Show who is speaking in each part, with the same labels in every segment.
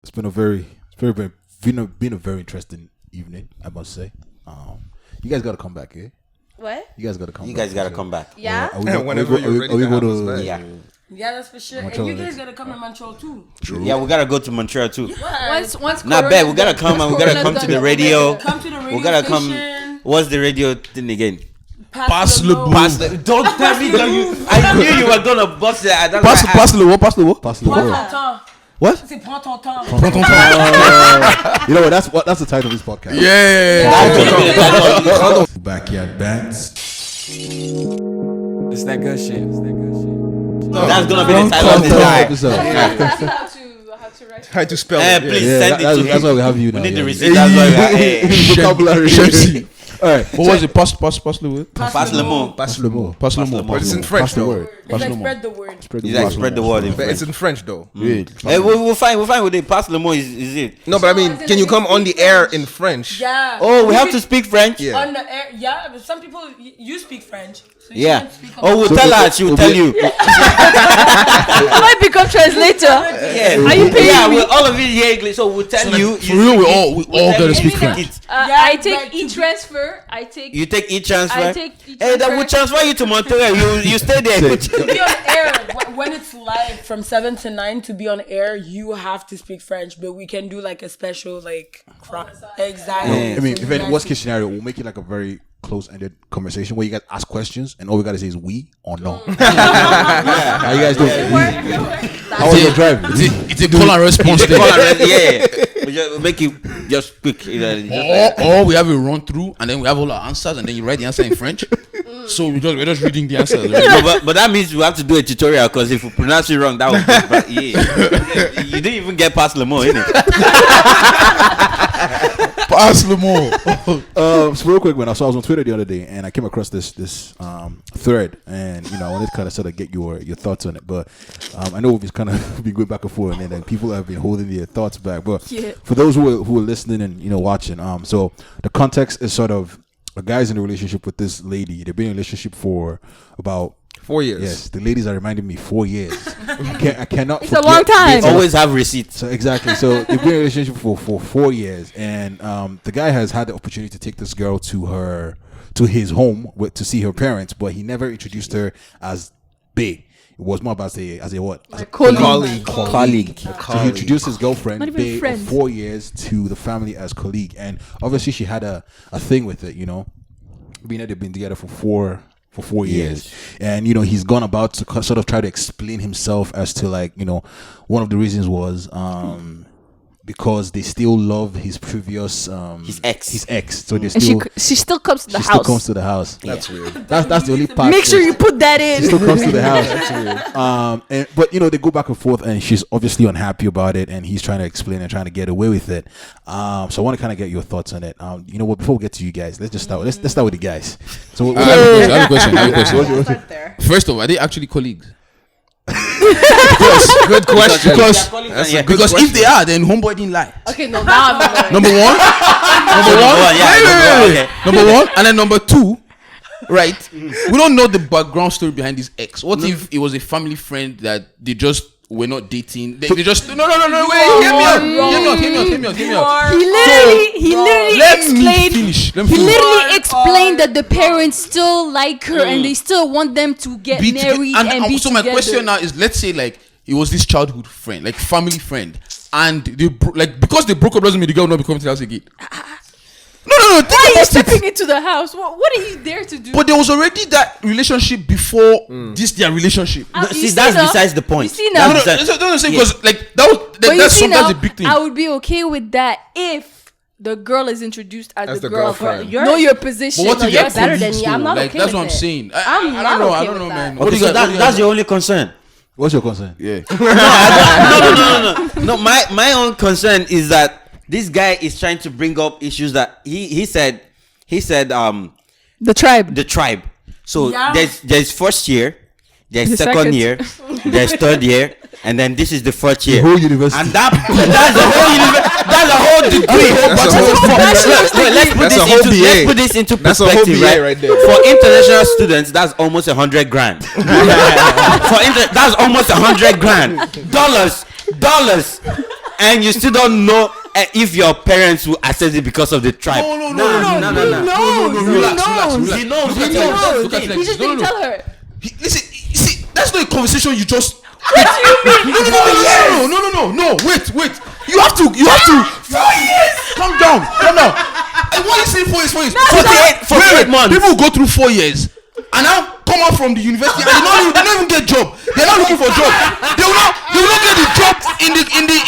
Speaker 1: It's been a very interesting evening, I must say. You guys got to come back, eh?
Speaker 2: What?
Speaker 1: You guys got to come.
Speaker 3: You guys got to come back.
Speaker 2: Yeah.
Speaker 4: Whenever you're ready to have us back.
Speaker 3: Yeah.
Speaker 5: Yeah, that's for sure.
Speaker 1: Montreal,
Speaker 5: and you guys gotta come to Montreal too.
Speaker 1: True.
Speaker 3: Yeah, we gotta go to Montreal too.
Speaker 2: Once
Speaker 3: Not bad. We gotta come and we gotta come to the radio.
Speaker 5: Come to the radio
Speaker 3: We gotta
Speaker 5: station.
Speaker 3: come. What's the radio thing again?
Speaker 4: Pass le bout.
Speaker 3: Don't tell me that you. I knew you were gonna bust it.
Speaker 4: Passe le word.
Speaker 1: Pass the
Speaker 5: Prends
Speaker 1: word.
Speaker 5: ton temps.
Speaker 4: What?
Speaker 5: C'est prends ton temps.
Speaker 1: You know what? That's the title of this podcast.
Speaker 4: Yeah.
Speaker 1: Backyard bands.
Speaker 6: It's that good shit.
Speaker 3: That's gonna be the title of this
Speaker 1: episode.
Speaker 2: how to write.
Speaker 4: How to spell
Speaker 3: guy.
Speaker 4: it?
Speaker 3: Please
Speaker 1: Yeah,
Speaker 3: send it to
Speaker 1: that's
Speaker 3: me.
Speaker 1: why we have you now.
Speaker 3: We need the
Speaker 1: yeah.
Speaker 3: receipt. That's why we have.
Speaker 1: Vocabulary. All right.
Speaker 4: What was it? Pass le word.
Speaker 3: Pass le mot.
Speaker 4: Pass le mot.
Speaker 1: Pass le
Speaker 4: But
Speaker 1: mot.
Speaker 4: it's in French
Speaker 1: Pass the
Speaker 4: though.
Speaker 1: word.
Speaker 5: It's like spread the word.
Speaker 1: Spread
Speaker 3: You like spread the word in
Speaker 4: But
Speaker 3: French.
Speaker 4: it's in French though.
Speaker 3: Hey, we'll find with it. Pass le mot is it?
Speaker 4: No, but I mean, can you come on the air in French?
Speaker 5: Yeah.
Speaker 3: Oh, we have to speak French.
Speaker 4: Yeah.
Speaker 5: On the air. Yeah, but some people you speak French. So you
Speaker 3: Yeah.
Speaker 5: can't speak
Speaker 3: Oh, we'll tell her. She will tell you.
Speaker 2: I might become translator.
Speaker 3: Yeah.
Speaker 2: Are you paying
Speaker 3: Yeah,
Speaker 2: me?
Speaker 3: all of it here English. So we'll tell you.
Speaker 4: For real, we all gotta speak French.
Speaker 5: Yeah,
Speaker 2: I take
Speaker 5: like
Speaker 2: e-transfer.
Speaker 3: You take e-transfer.
Speaker 2: I take
Speaker 3: Hey, that will transfer you to Montreal. You stay there.
Speaker 5: to be on air when it's live from 7 to 9 to be on air you have to speak French, but we can do like a special exactly.
Speaker 1: I mean, if any worst case scenario, we'll make it like a very close-ended conversation where you guys ask questions and all we gotta say is we or no. How you guys doing? How was your drive?
Speaker 4: It's a call and response thing.
Speaker 3: Yeah. We just make it just quick.
Speaker 4: Or we have a run through and then we have all our answers and then you write the answer in French. So we're just reading the answers. Right?
Speaker 3: No, but that means we have to do a tutorial because if we pronounce it wrong, that would be bad. Yeah. You didn't even get past Le Mans, innit?
Speaker 4: Pass le mot.
Speaker 1: So real quick, I was on Twitter the other day and I came across this thread, and I wanted to kind of sort of get your thoughts on it. But I know we've just kind of been going back and forth, and then people have been holding their thoughts back. But for those who are listening and watching, so the context is sort of a guy's in a relationship with this lady. They've been in a relationship for about
Speaker 4: 4 years.
Speaker 1: Yes, the ladies are reminding me 4 years. I cannot.
Speaker 2: It's a long time.
Speaker 3: They always have receipts.
Speaker 1: So exactly. So they've been in a relationship for 4 years, and the guy has had the opportunity to take this girl to his home to see her parents, but he never introduced her as bae. It was more about as a what? As a
Speaker 4: Colleague.
Speaker 1: So he introduced his girlfriend,
Speaker 2: Not even
Speaker 1: bae,
Speaker 2: friends.
Speaker 1: of 4 years to the family as colleague, and obviously she had a thing with it, being that they've been together for 4 years. And he's gone about to sort of try to explain himself as to one of the reasons was because they still love his previous
Speaker 3: His ex.
Speaker 1: So they
Speaker 2: And
Speaker 1: still
Speaker 2: she still comes to the
Speaker 1: she
Speaker 2: house.
Speaker 1: still comes to the house.
Speaker 4: That's weird.
Speaker 1: That's the only part.
Speaker 2: Make sure you put that
Speaker 1: She
Speaker 2: in.
Speaker 1: still comes to the house. But they go back and forth, and she's obviously unhappy about it, and he's trying to explain and trying to get away with it. So I want to kind of get your thoughts on it. What? Before we get to you guys, let's just start. Let's start with the guys. So
Speaker 4: I have a question.
Speaker 2: Start there.
Speaker 4: First of all, are they actually colleagues? Good question. Because if they are, then homeboy didn't lie.
Speaker 2: Okay, no, now I'm
Speaker 4: Number one.
Speaker 3: Yeah.
Speaker 4: Number one, and then number two. Right, we don't know the background story behind this ex. What if it was a family friend that they just were not dating? They just no. Wait, hear me out.
Speaker 2: He literally explained that the parents still like her and they still want them to get married and be
Speaker 4: so
Speaker 2: together.
Speaker 4: my question now is, let's say it was this childhood friend, family friend, and they because they broke up doesn't mean the girl will not be coming to the house again. No.
Speaker 2: Why are you stepping into the house? What are you there to do?
Speaker 4: But there was already that relationship before their relationship.
Speaker 3: See, that's besides the point.
Speaker 2: You see now?
Speaker 4: No, because that's sometimes a big thing.
Speaker 2: I would be okay with that if the girl is introduced as the
Speaker 4: girlfriend.
Speaker 2: Know your position.
Speaker 4: But what if
Speaker 2: you're
Speaker 4: they're
Speaker 2: better than
Speaker 4: colleagues
Speaker 2: me. I'm
Speaker 4: though?
Speaker 2: not okay
Speaker 4: That's
Speaker 2: with
Speaker 4: what I'm
Speaker 2: it.
Speaker 4: saying. I
Speaker 2: not
Speaker 4: don't
Speaker 2: okay
Speaker 4: know,
Speaker 2: with
Speaker 4: man.
Speaker 2: that.
Speaker 3: Okay, so that's your only concern.
Speaker 1: What's your concern?
Speaker 4: Yeah.
Speaker 3: No, my own concern is that this guy is trying to bring up issues that he said
Speaker 2: The tribe.
Speaker 3: the tribe. So there's first year, there's
Speaker 2: The
Speaker 3: second
Speaker 2: second.
Speaker 3: year, there's third year, and then this is the fourth year.
Speaker 1: The whole university.
Speaker 3: And that's the whole that's a whole degree. Let's put this into
Speaker 4: That's a whole
Speaker 3: perspective,
Speaker 4: BA right there.
Speaker 3: For international students, that's almost 100 grand. That's almost 100 grand. Dollars. and you still don't know if your parents will accept it because of the tribe.
Speaker 4: No.
Speaker 3: He knows.
Speaker 2: He just didn't tell her.
Speaker 4: Listen, you see, that's not a conversation you just.
Speaker 2: What do you mean?
Speaker 4: No. Wait. You have to. 4 years. Calm down. And what is it 4 years?
Speaker 3: 48 months.
Speaker 4: People go through 4 years and now come out from the university and they don't even get job. They're not looking for a job. They will not get the job in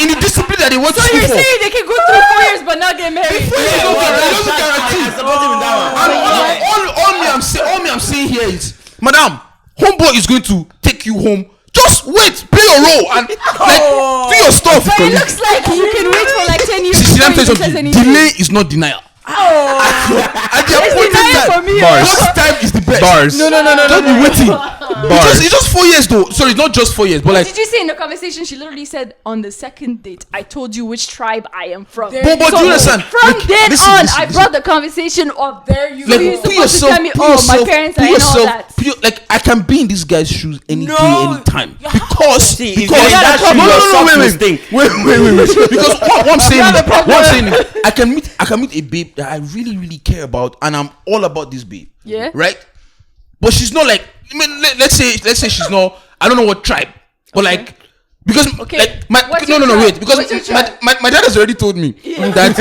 Speaker 4: the discipline that they went to
Speaker 2: So
Speaker 4: school
Speaker 2: you're
Speaker 4: for.
Speaker 2: saying they can go through 4 years but not get married?
Speaker 4: It doesn't guarantee. All me I'm saying here is, madam, homeboy is going to take you home. Just wait, play your role and do your stuff.
Speaker 2: But it looks like you can wait for like 10 years.
Speaker 4: See, let me tell you
Speaker 2: before
Speaker 4: something.
Speaker 2: he says anything.
Speaker 4: Delay is not denial. At the appointed
Speaker 2: denial for
Speaker 4: time,
Speaker 2: me.
Speaker 4: God's time is the best.
Speaker 1: Bars.
Speaker 4: No. Don't be waiting. It's just 4 years though. Sorry, it's not just 4 years, but like.
Speaker 2: Did you say in the conversation she literally said on the second date I told you which tribe I am from?
Speaker 4: But do you understand?
Speaker 2: From
Speaker 4: Like,
Speaker 2: then
Speaker 4: listen,
Speaker 2: on,
Speaker 4: listen,
Speaker 2: I brought the conversation up. There you
Speaker 4: Like,
Speaker 2: go.
Speaker 4: put yourself,
Speaker 2: tell me, my parents are in all that.
Speaker 4: like I can be in this guy's shoes any day, any time. Because
Speaker 3: If you're in that shoe, your socks will stink.
Speaker 4: Wait. Because what I'm saying is, I can meet a babe that I really, really care about, and I'm all about this babe.
Speaker 2: Yeah.
Speaker 4: Right? But she's not like, I mean, let's say she's not, I don't know what tribe, but like, because like
Speaker 2: What's
Speaker 4: no,
Speaker 2: your tribe?
Speaker 4: wait, because
Speaker 2: What's your tribe?
Speaker 4: my dad has already told me that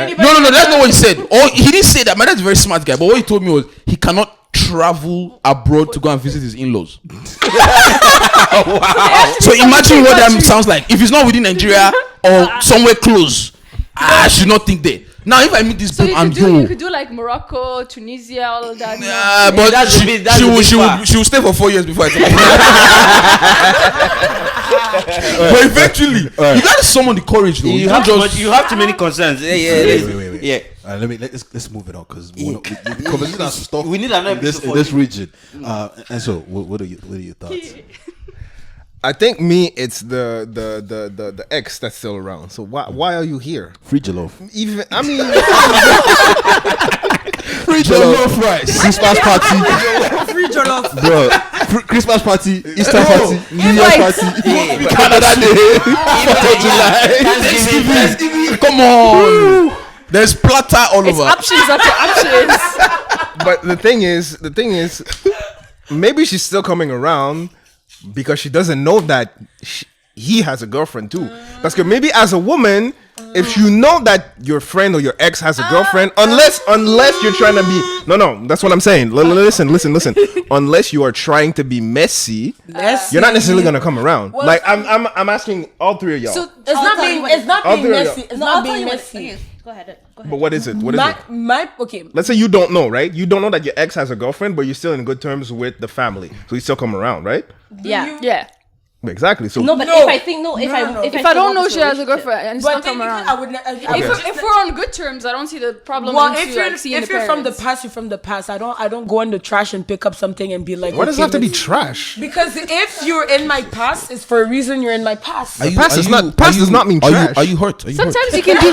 Speaker 4: like no, that's not what he said. Or he didn't say that. My dad's a very smart guy, but what he told me was he cannot travel abroad to go and visit his in-laws. So imagine what that sounds like. If it's not within Nigeria or somewhere close, I should not think there. Now, if I meet this
Speaker 2: So
Speaker 4: book
Speaker 2: you could do like Morocco, Tunisia, all of that.
Speaker 4: but
Speaker 3: That's a bit far.
Speaker 4: she will stay for 4 years before I take her. But eventually, you gotta summon the courage though.
Speaker 3: You have too many concerns.
Speaker 1: Wait.
Speaker 3: Yeah.
Speaker 1: Let's move it on because the conversation has to stop.
Speaker 3: We need another
Speaker 1: in this
Speaker 3: episode for
Speaker 1: region. And so, what are your thoughts?
Speaker 6: I think it's the ex that's still around. So why are you here?
Speaker 1: Free jollof.
Speaker 6: Even I mean,
Speaker 1: Free jollof rice. Christmas party.
Speaker 5: Free jollof.
Speaker 1: Bro, Christmas party, Easter party, New Year
Speaker 2: Invites.
Speaker 1: party,
Speaker 3: Yeah.
Speaker 1: Canada Day, 4th of July.
Speaker 3: Thanksgiving.
Speaker 4: Come on, there's platter all
Speaker 2: It's
Speaker 4: over.
Speaker 2: options after options.
Speaker 6: but the thing is, maybe she's still coming around because she doesn't know that he has a girlfriend too. Because maybe as a woman, if you know that your friend or your ex has a girlfriend, unless you're trying to be no, that's what I'm saying. Listen. Unless you are trying to be messy, you're not necessarily gonna come around.
Speaker 5: Well,
Speaker 6: like I'm asking all three of y'all.
Speaker 5: So it's not being messy. It's not being messy.
Speaker 7: Go ahead.
Speaker 6: But what is it? What is it?
Speaker 5: Okay.
Speaker 6: Let's say you don't know, right? You don't know that your ex has a girlfriend, but you're still in good terms with the family, so you still come around, right?
Speaker 2: Yeah.
Speaker 6: Exactly. So
Speaker 7: No, but
Speaker 5: No.
Speaker 7: if I think
Speaker 5: No.
Speaker 7: if
Speaker 2: If I don't know she has a girlfriend and
Speaker 5: But
Speaker 2: still come
Speaker 5: technically,
Speaker 2: around.
Speaker 5: I would.
Speaker 2: If we're on good terms, I don't see the problem.
Speaker 5: Well,
Speaker 2: into,
Speaker 5: if you're
Speaker 2: like, seeing
Speaker 5: if
Speaker 2: the
Speaker 5: you're from the
Speaker 2: parents.
Speaker 5: past, you're from the past. I don't go in the trash and pick up something and be like.
Speaker 6: why does it have to be
Speaker 5: let's-
Speaker 6: trash?
Speaker 5: Because if you're in my past, it's for a reason. You're in my past.
Speaker 6: Past does not mean trash.
Speaker 4: Are you hurt?
Speaker 2: Sometimes you can do.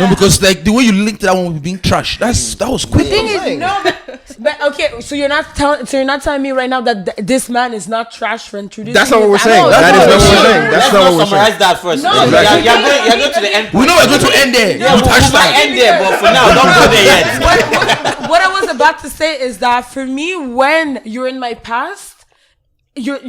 Speaker 4: No, because like the way you linked that one with being trash, that was quick.
Speaker 5: thing is, no, but okay. So you're not telling me right now that this man is not trash for introducing.
Speaker 6: That's not what
Speaker 5: his-
Speaker 6: we're saying.
Speaker 5: No,
Speaker 6: That is
Speaker 5: no,
Speaker 6: not what
Speaker 5: no,
Speaker 6: we're
Speaker 5: no.
Speaker 6: saying. That's not what we're saying.
Speaker 3: Summarize that first.
Speaker 5: No,
Speaker 3: You're
Speaker 5: exactly.
Speaker 3: going to the end.
Speaker 4: We know we're going to end there.
Speaker 3: Yeah,
Speaker 4: with
Speaker 3: we might
Speaker 4: hashtag.
Speaker 3: end there, but for now, don't go there yet.
Speaker 5: What I was about to say is that for me, when you're in my past, you're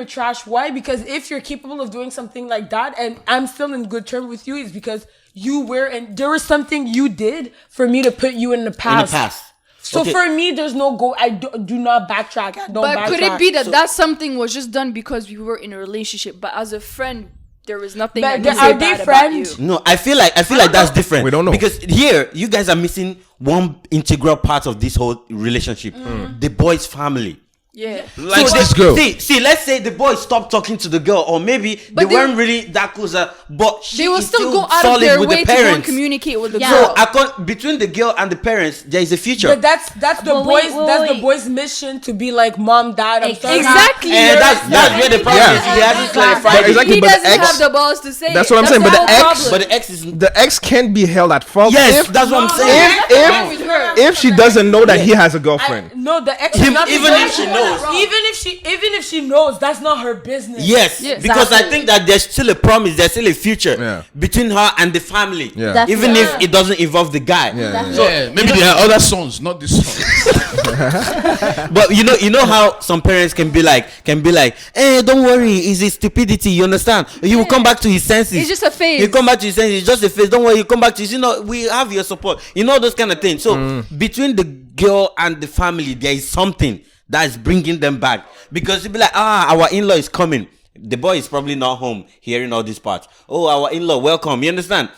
Speaker 5: trash. Why? Because if you're capable of doing something like that, and I'm still in good terms with you, is because there was something you did for me to put you in the past. So
Speaker 3: Okay.
Speaker 5: for me, there's no go. I do not backtrack. I don't.
Speaker 2: But
Speaker 5: backtrack.
Speaker 2: could it be that something was just done because we were in a relationship, but as a friend, there was nothing?
Speaker 5: But
Speaker 2: I can
Speaker 5: are
Speaker 2: say
Speaker 5: they
Speaker 2: bad about
Speaker 5: friends?
Speaker 2: you?
Speaker 3: No, I feel like that's different.
Speaker 6: We don't know.
Speaker 3: Because here you guys are missing one integral part of this whole relationship. The boy's family.
Speaker 2: Yeah.
Speaker 4: Likes
Speaker 3: So
Speaker 4: this girl.
Speaker 3: See, let's say the boy stopped talking to the girl, or maybe
Speaker 2: But
Speaker 3: they weren't really that close. But
Speaker 2: They will
Speaker 3: is
Speaker 2: still go out of
Speaker 3: solid
Speaker 2: their
Speaker 3: with
Speaker 2: way
Speaker 3: the
Speaker 2: to go and
Speaker 3: parents.
Speaker 2: communicate with the
Speaker 7: Yeah.
Speaker 2: girl.
Speaker 3: So between the girl and the parents, there is a future.
Speaker 5: But that's the
Speaker 7: But
Speaker 5: boys.
Speaker 7: wait,
Speaker 5: that's the
Speaker 7: wait.
Speaker 5: boy's mission to be like mom, dad. I'm sorry.
Speaker 2: Exactly.
Speaker 3: And that's where the problem is. He hasn't clarified
Speaker 6: But
Speaker 3: it.
Speaker 6: exactly.
Speaker 2: He
Speaker 6: but the
Speaker 2: doesn't
Speaker 6: ex-
Speaker 2: have the balls to say
Speaker 6: That's
Speaker 2: it.
Speaker 6: what I'm saying, but the
Speaker 2: whole
Speaker 6: ex-
Speaker 2: problem.
Speaker 3: But the ex is
Speaker 6: The ex can be held at fault.
Speaker 3: yes, that's what I'm saying.
Speaker 6: If she doesn't know that he has a girlfriend.
Speaker 5: No, the ex
Speaker 3: Him,
Speaker 5: is not
Speaker 3: even if she knows, knows.
Speaker 5: Even if she knows, that's not her business.
Speaker 3: Yes,
Speaker 2: Yes.
Speaker 3: because I
Speaker 2: Exactly.
Speaker 3: think that there's still a promise, there's still a future
Speaker 6: Yeah.
Speaker 3: between her and the family.
Speaker 6: Yeah.
Speaker 7: That's
Speaker 3: Even
Speaker 7: right.
Speaker 3: if it doesn't involve the guy.
Speaker 6: Yeah.
Speaker 3: So,
Speaker 4: Yeah, maybe there are other sons, not this son.
Speaker 3: but you know how some parents can be like, hey, don't worry, it's his stupidity, you understand? He will come back to his senses.
Speaker 2: It's just a phase.
Speaker 3: He'll come back to his senses, it's just a phase. Don't worry, you come back to his, we have your support. Those kind of things. So between the girl and the family, there is something that is bringing them back. Because you'll be like, our in-law is coming. The boy is probably not home hearing all these parts. Oh, our in-law, welcome. You understand?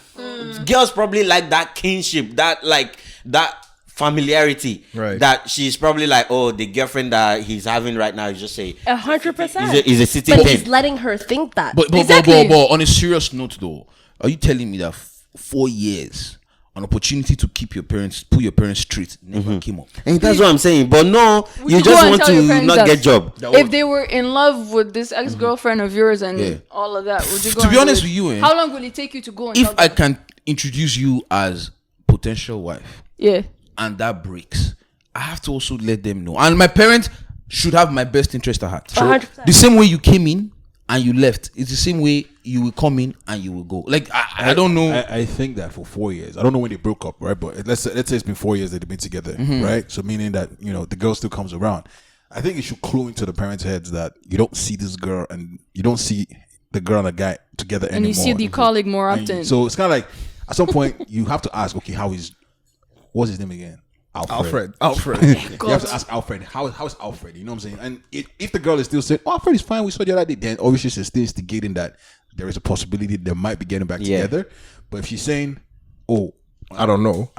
Speaker 3: Girls probably like that kinship, that familiarity.
Speaker 6: Right.
Speaker 3: That she's probably like, oh, the girlfriend that he's having right now is just
Speaker 7: 100%.
Speaker 3: is a city
Speaker 7: But
Speaker 3: thing.
Speaker 7: he's letting her think that.
Speaker 4: But
Speaker 2: Exactly.
Speaker 4: on a serious note though, are you telling me that 4 years, an opportunity to put your parents straight never came up?
Speaker 3: And that's what I'm saying. But no,
Speaker 2: Would
Speaker 3: you
Speaker 2: you
Speaker 3: just
Speaker 2: go and
Speaker 3: want
Speaker 2: tell your
Speaker 3: to
Speaker 2: parents
Speaker 3: not
Speaker 2: that
Speaker 3: get job.
Speaker 2: If they were in love with this ex-girlfriend of yours and
Speaker 4: Yeah.
Speaker 2: all of that, would you go?
Speaker 4: To be
Speaker 2: and
Speaker 4: honest
Speaker 2: do
Speaker 4: with
Speaker 2: it?
Speaker 4: you,
Speaker 2: How long will it take you to go and
Speaker 4: If
Speaker 2: tell
Speaker 4: I
Speaker 2: them?
Speaker 4: can introduce you as potential wife
Speaker 2: Yeah.
Speaker 4: and that breaks, I have to also let them know. And my parents should have my best interest at heart.
Speaker 7: 100%.
Speaker 4: The same way you came in and you left, it's the same way you will come in and you will go. Like I don't know.
Speaker 1: I think that for 4 years, I don't know when they broke up, right? But let's say it's been 4 years that they've been together, right? So meaning that the girl still comes around. I think it should clue into the parents' heads that you don't see this girl and you don't see the girl and the guy together
Speaker 2: And
Speaker 1: anymore.
Speaker 2: you see the colleague more
Speaker 1: And
Speaker 2: often.
Speaker 1: so it's kind of like at some point you have to ask, okay, what's his name again?
Speaker 6: Alfred.
Speaker 1: You have to ask Alfred, how is Alfred? You know what I'm saying? And if the girl is still saying, oh, Alfred is fine, we saw the other day, then obviously she's still instigating that there is a possibility they might be getting back
Speaker 3: Yeah.
Speaker 1: together. But if she's saying, oh,
Speaker 6: I don't know.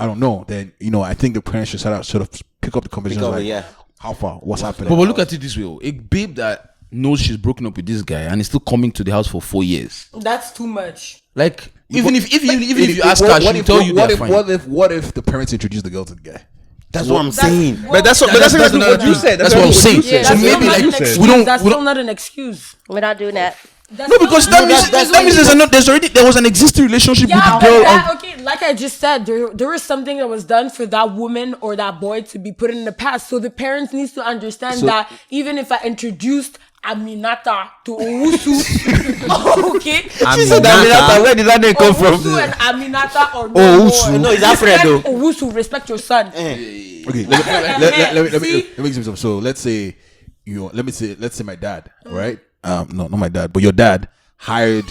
Speaker 1: then I think the parents should sort of pick up the conversation.
Speaker 3: Pick up,
Speaker 1: Like,
Speaker 3: yeah.
Speaker 1: how far? What's happening?
Speaker 4: But look at it this way: a babe that knows she's broken up with this guy and is still coming to the house for 4 years.
Speaker 5: That's too much.
Speaker 4: Like even if you ask her, she'll tell you they're fine.
Speaker 1: What if the parents introduce the girl to the guy?
Speaker 3: That's what I'm saying.
Speaker 6: But that's exactly what you said.
Speaker 4: That's what I'm saying.
Speaker 5: Yeah,
Speaker 4: So
Speaker 5: that's
Speaker 4: maybe
Speaker 5: still not
Speaker 4: like
Speaker 5: an excuse.
Speaker 4: we don't.
Speaker 5: That's
Speaker 4: we
Speaker 5: still
Speaker 4: don't
Speaker 5: not an excuse.
Speaker 7: We're not doing that.
Speaker 4: no, because that means there was an existing relationship
Speaker 5: Yeah,
Speaker 4: with
Speaker 5: but
Speaker 4: the girl.
Speaker 5: that, like I just said, there was something that was done for that woman or that boy to be put in the past. So the parents needs to understand that even if I introduced Aminata to Owusu, okay?
Speaker 3: She said Aminata, where did that name come from?
Speaker 5: Owusu and Aminata or
Speaker 1: Owusu.
Speaker 3: No, it's Alfred though.
Speaker 5: Owusu, respect your son.
Speaker 1: Okay, let me give you some. So let's say let's say my dad, right? No, not my dad, but your dad hired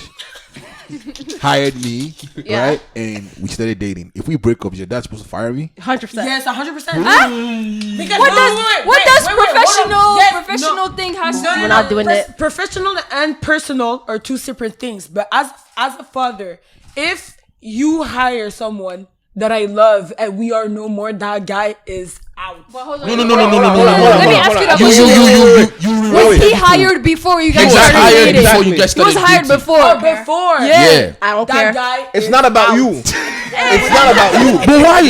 Speaker 1: me,
Speaker 2: Yeah.
Speaker 1: right? And we started dating. If we break up, is your dad supposed to fire me?
Speaker 7: 100%.
Speaker 5: Yes, 100%. Because
Speaker 2: What does professional thing has to
Speaker 7: We're not doing it.
Speaker 5: Professional and personal are two separate things. But as a father, if you hire someone that I love and we are no more, that guy is out.
Speaker 4: No.
Speaker 2: Let me ask you that question. Was he hired before you guys
Speaker 4: He was
Speaker 2: started
Speaker 4: hired
Speaker 2: dating?
Speaker 4: before you guys
Speaker 2: He was
Speaker 4: started
Speaker 2: hired
Speaker 4: dating.
Speaker 2: before.
Speaker 5: Oh, before.
Speaker 4: Yeah.
Speaker 7: I don't
Speaker 5: That
Speaker 7: care.
Speaker 5: guy
Speaker 6: It's
Speaker 5: is
Speaker 6: not about
Speaker 5: out.
Speaker 6: you. It's not about you.
Speaker 4: But why?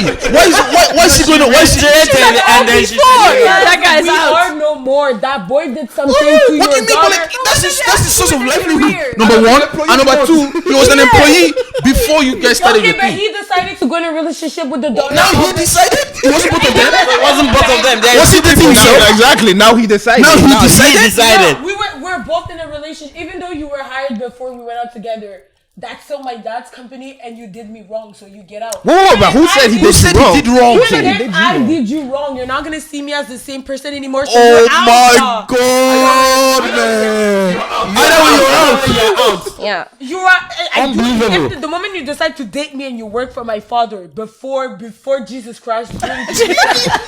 Speaker 4: Why is he going to? Why is he?
Speaker 3: And then she
Speaker 2: That guy's
Speaker 5: We
Speaker 2: out.
Speaker 5: are no more. That boy did something to
Speaker 4: What do
Speaker 5: your
Speaker 4: you mean?
Speaker 5: daughter.
Speaker 4: Like, that's the source of livelihood.
Speaker 2: weird.
Speaker 4: Number one, and number two, he was an employee before you guys started
Speaker 5: Okay,
Speaker 4: the
Speaker 5: but
Speaker 4: thing.
Speaker 5: he decided to go in a relationship with the daughter.
Speaker 4: Now he decided. It wasn't both of them.
Speaker 3: It wasn't both of them.
Speaker 4: Was he dating himself?
Speaker 6: Exactly. Now he decided.
Speaker 4: Now he
Speaker 3: He
Speaker 4: decided.
Speaker 3: decided.
Speaker 5: No, we're both in a relationship. Even though you were hired before we went out together, that's still my dad's company, and you did me wrong, so you get out.
Speaker 6: Whoa, but who said he
Speaker 4: Who said he did wrong?
Speaker 5: Even if I did you wrong, you're not gonna see me as the same person anymore. So you're
Speaker 4: Oh
Speaker 5: out.
Speaker 4: my God, man! Either way, you're out.
Speaker 7: Yeah.
Speaker 5: You are
Speaker 1: Unbelievable.
Speaker 5: If the moment you decide to date me and you work for my father before Jesus Christ,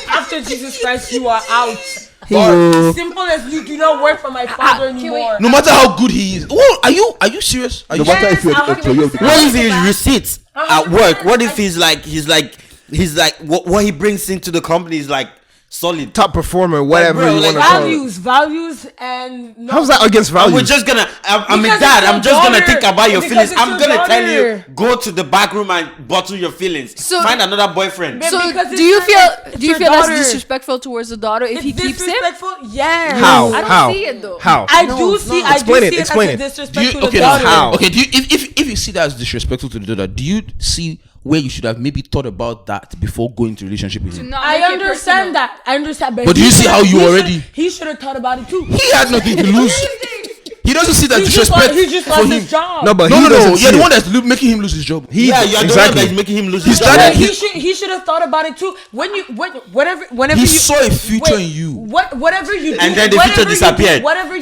Speaker 5: after Jesus Christ, you are out. Simple as you do not work for my father anymore.
Speaker 4: No matter how good he is. Whoa, are you serious? Are you
Speaker 1: No matter if you're
Speaker 5: Yes,
Speaker 1: employee of the
Speaker 3: What if his receipts at work? What if he's like what he brings into the company is like solid?
Speaker 6: top performer, whatever
Speaker 3: bro,
Speaker 6: you
Speaker 3: like
Speaker 6: want to call it.
Speaker 5: Values, and no.
Speaker 6: How's that against
Speaker 3: We're
Speaker 6: values?
Speaker 3: just gonna. I'm
Speaker 5: Because
Speaker 3: dad.
Speaker 5: it's your
Speaker 3: I'm just gonna
Speaker 5: daughter.
Speaker 3: think about your
Speaker 5: Because
Speaker 3: feelings.
Speaker 5: it's
Speaker 3: I'm
Speaker 5: your
Speaker 3: gonna tell you,
Speaker 5: daughter.
Speaker 3: go to the back room and bottle your feelings.
Speaker 2: So-
Speaker 3: Find another boyfriend.
Speaker 2: So
Speaker 5: Because
Speaker 2: do
Speaker 5: it's
Speaker 2: you
Speaker 5: your-
Speaker 2: feel
Speaker 5: it's your
Speaker 2: that's
Speaker 5: daughter.
Speaker 2: disrespectful towards the daughter if
Speaker 5: It's
Speaker 2: he keeps him?
Speaker 5: disrespectful. Yes.
Speaker 6: How?
Speaker 2: I don't
Speaker 6: How?
Speaker 2: see it though.
Speaker 6: How?
Speaker 5: I do see. I do
Speaker 6: Explain
Speaker 5: see
Speaker 6: it,
Speaker 5: it
Speaker 6: explain
Speaker 5: as
Speaker 6: it.
Speaker 5: a disrespect to the
Speaker 4: okay?
Speaker 5: daughter.
Speaker 6: How?
Speaker 4: Okay. If he see that as disrespectful to the daughter? Do you see where you should have maybe thought about that before going into relationship with him?
Speaker 5: I understand that. I understand.
Speaker 4: But do you see how you already?
Speaker 5: He should have thought about it too.
Speaker 4: He had nothing to lose. He doesn't see that disrespect
Speaker 5: He just
Speaker 4: for
Speaker 5: lost
Speaker 4: him.
Speaker 5: his job.
Speaker 6: No, but
Speaker 4: No,
Speaker 6: he
Speaker 4: no,
Speaker 6: doesn't
Speaker 4: no.
Speaker 6: see
Speaker 4: You're the
Speaker 6: it.
Speaker 4: one that's making him lose his job.
Speaker 3: Yeah, you're the one that's making him lose his job.
Speaker 4: started-
Speaker 5: He should have thought about it too. Whenever
Speaker 4: He
Speaker 5: you
Speaker 4: saw a future in you.
Speaker 5: Whatever you do,
Speaker 3: And then the
Speaker 5: whatever
Speaker 3: future disappeared.
Speaker 5: Whatever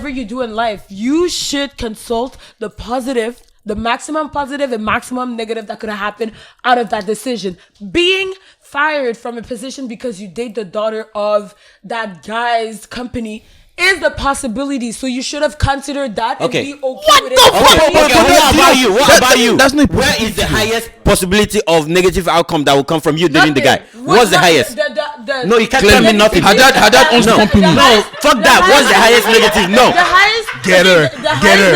Speaker 5: you do in life, you should consult the positive, the maximum positive and maximum negative that could have happened out of that decision. Being fired from a position because you date the daughter of that guy's company is the possibility. So you should have considered that and be okay with it.
Speaker 3: What about you?
Speaker 4: That's not
Speaker 3: Where is the highest possibility of negative outcome that will come from you dating the guy? What's the highest? No, you can't tell me nothing.
Speaker 4: Haddad owns the company.
Speaker 3: No, fuck that. What's the highest negative? No.
Speaker 5: The highest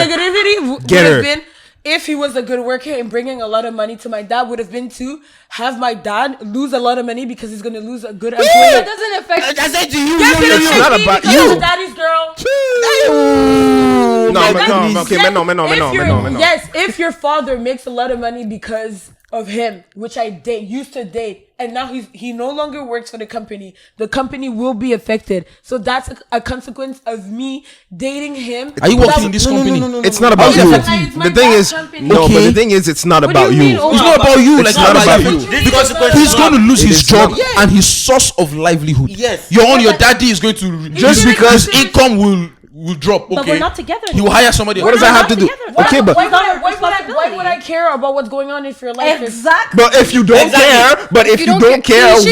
Speaker 5: negativity would have been if he was a good worker and bringing a lot of money to my dad, would have been to have my dad lose a lot of money because he's going to lose a good employee.
Speaker 2: It doesn't affect.
Speaker 3: I said to you.
Speaker 5: Yes,
Speaker 6: It's not about
Speaker 5: because
Speaker 6: you.
Speaker 5: I'm daddy's girl. Yes, if your father makes a lot of money because of him, which I used to date, and now he no longer works for the company will be affected. So that's a consequence of me dating him.
Speaker 4: Are you working in this company?
Speaker 6: It's not about you.
Speaker 5: It's my
Speaker 6: The thing
Speaker 5: dad's
Speaker 6: is,
Speaker 5: company.
Speaker 6: no, but the thing is, it's not
Speaker 5: What do
Speaker 6: about
Speaker 5: you mean,
Speaker 6: you.
Speaker 5: oh
Speaker 4: It's not about you.
Speaker 6: It's
Speaker 4: Like
Speaker 6: not about you.
Speaker 4: Because he's going to lose his job and his source of livelihood.
Speaker 3: Yes.
Speaker 4: Your daddy is going to just because his income will drop. Okay.
Speaker 7: But we're not together.
Speaker 4: He will hire somebody.
Speaker 6: What does that have to do? Okay, but
Speaker 5: Why would I care about what's going on if your life is...
Speaker 7: Exactly.
Speaker 6: but if you don't care,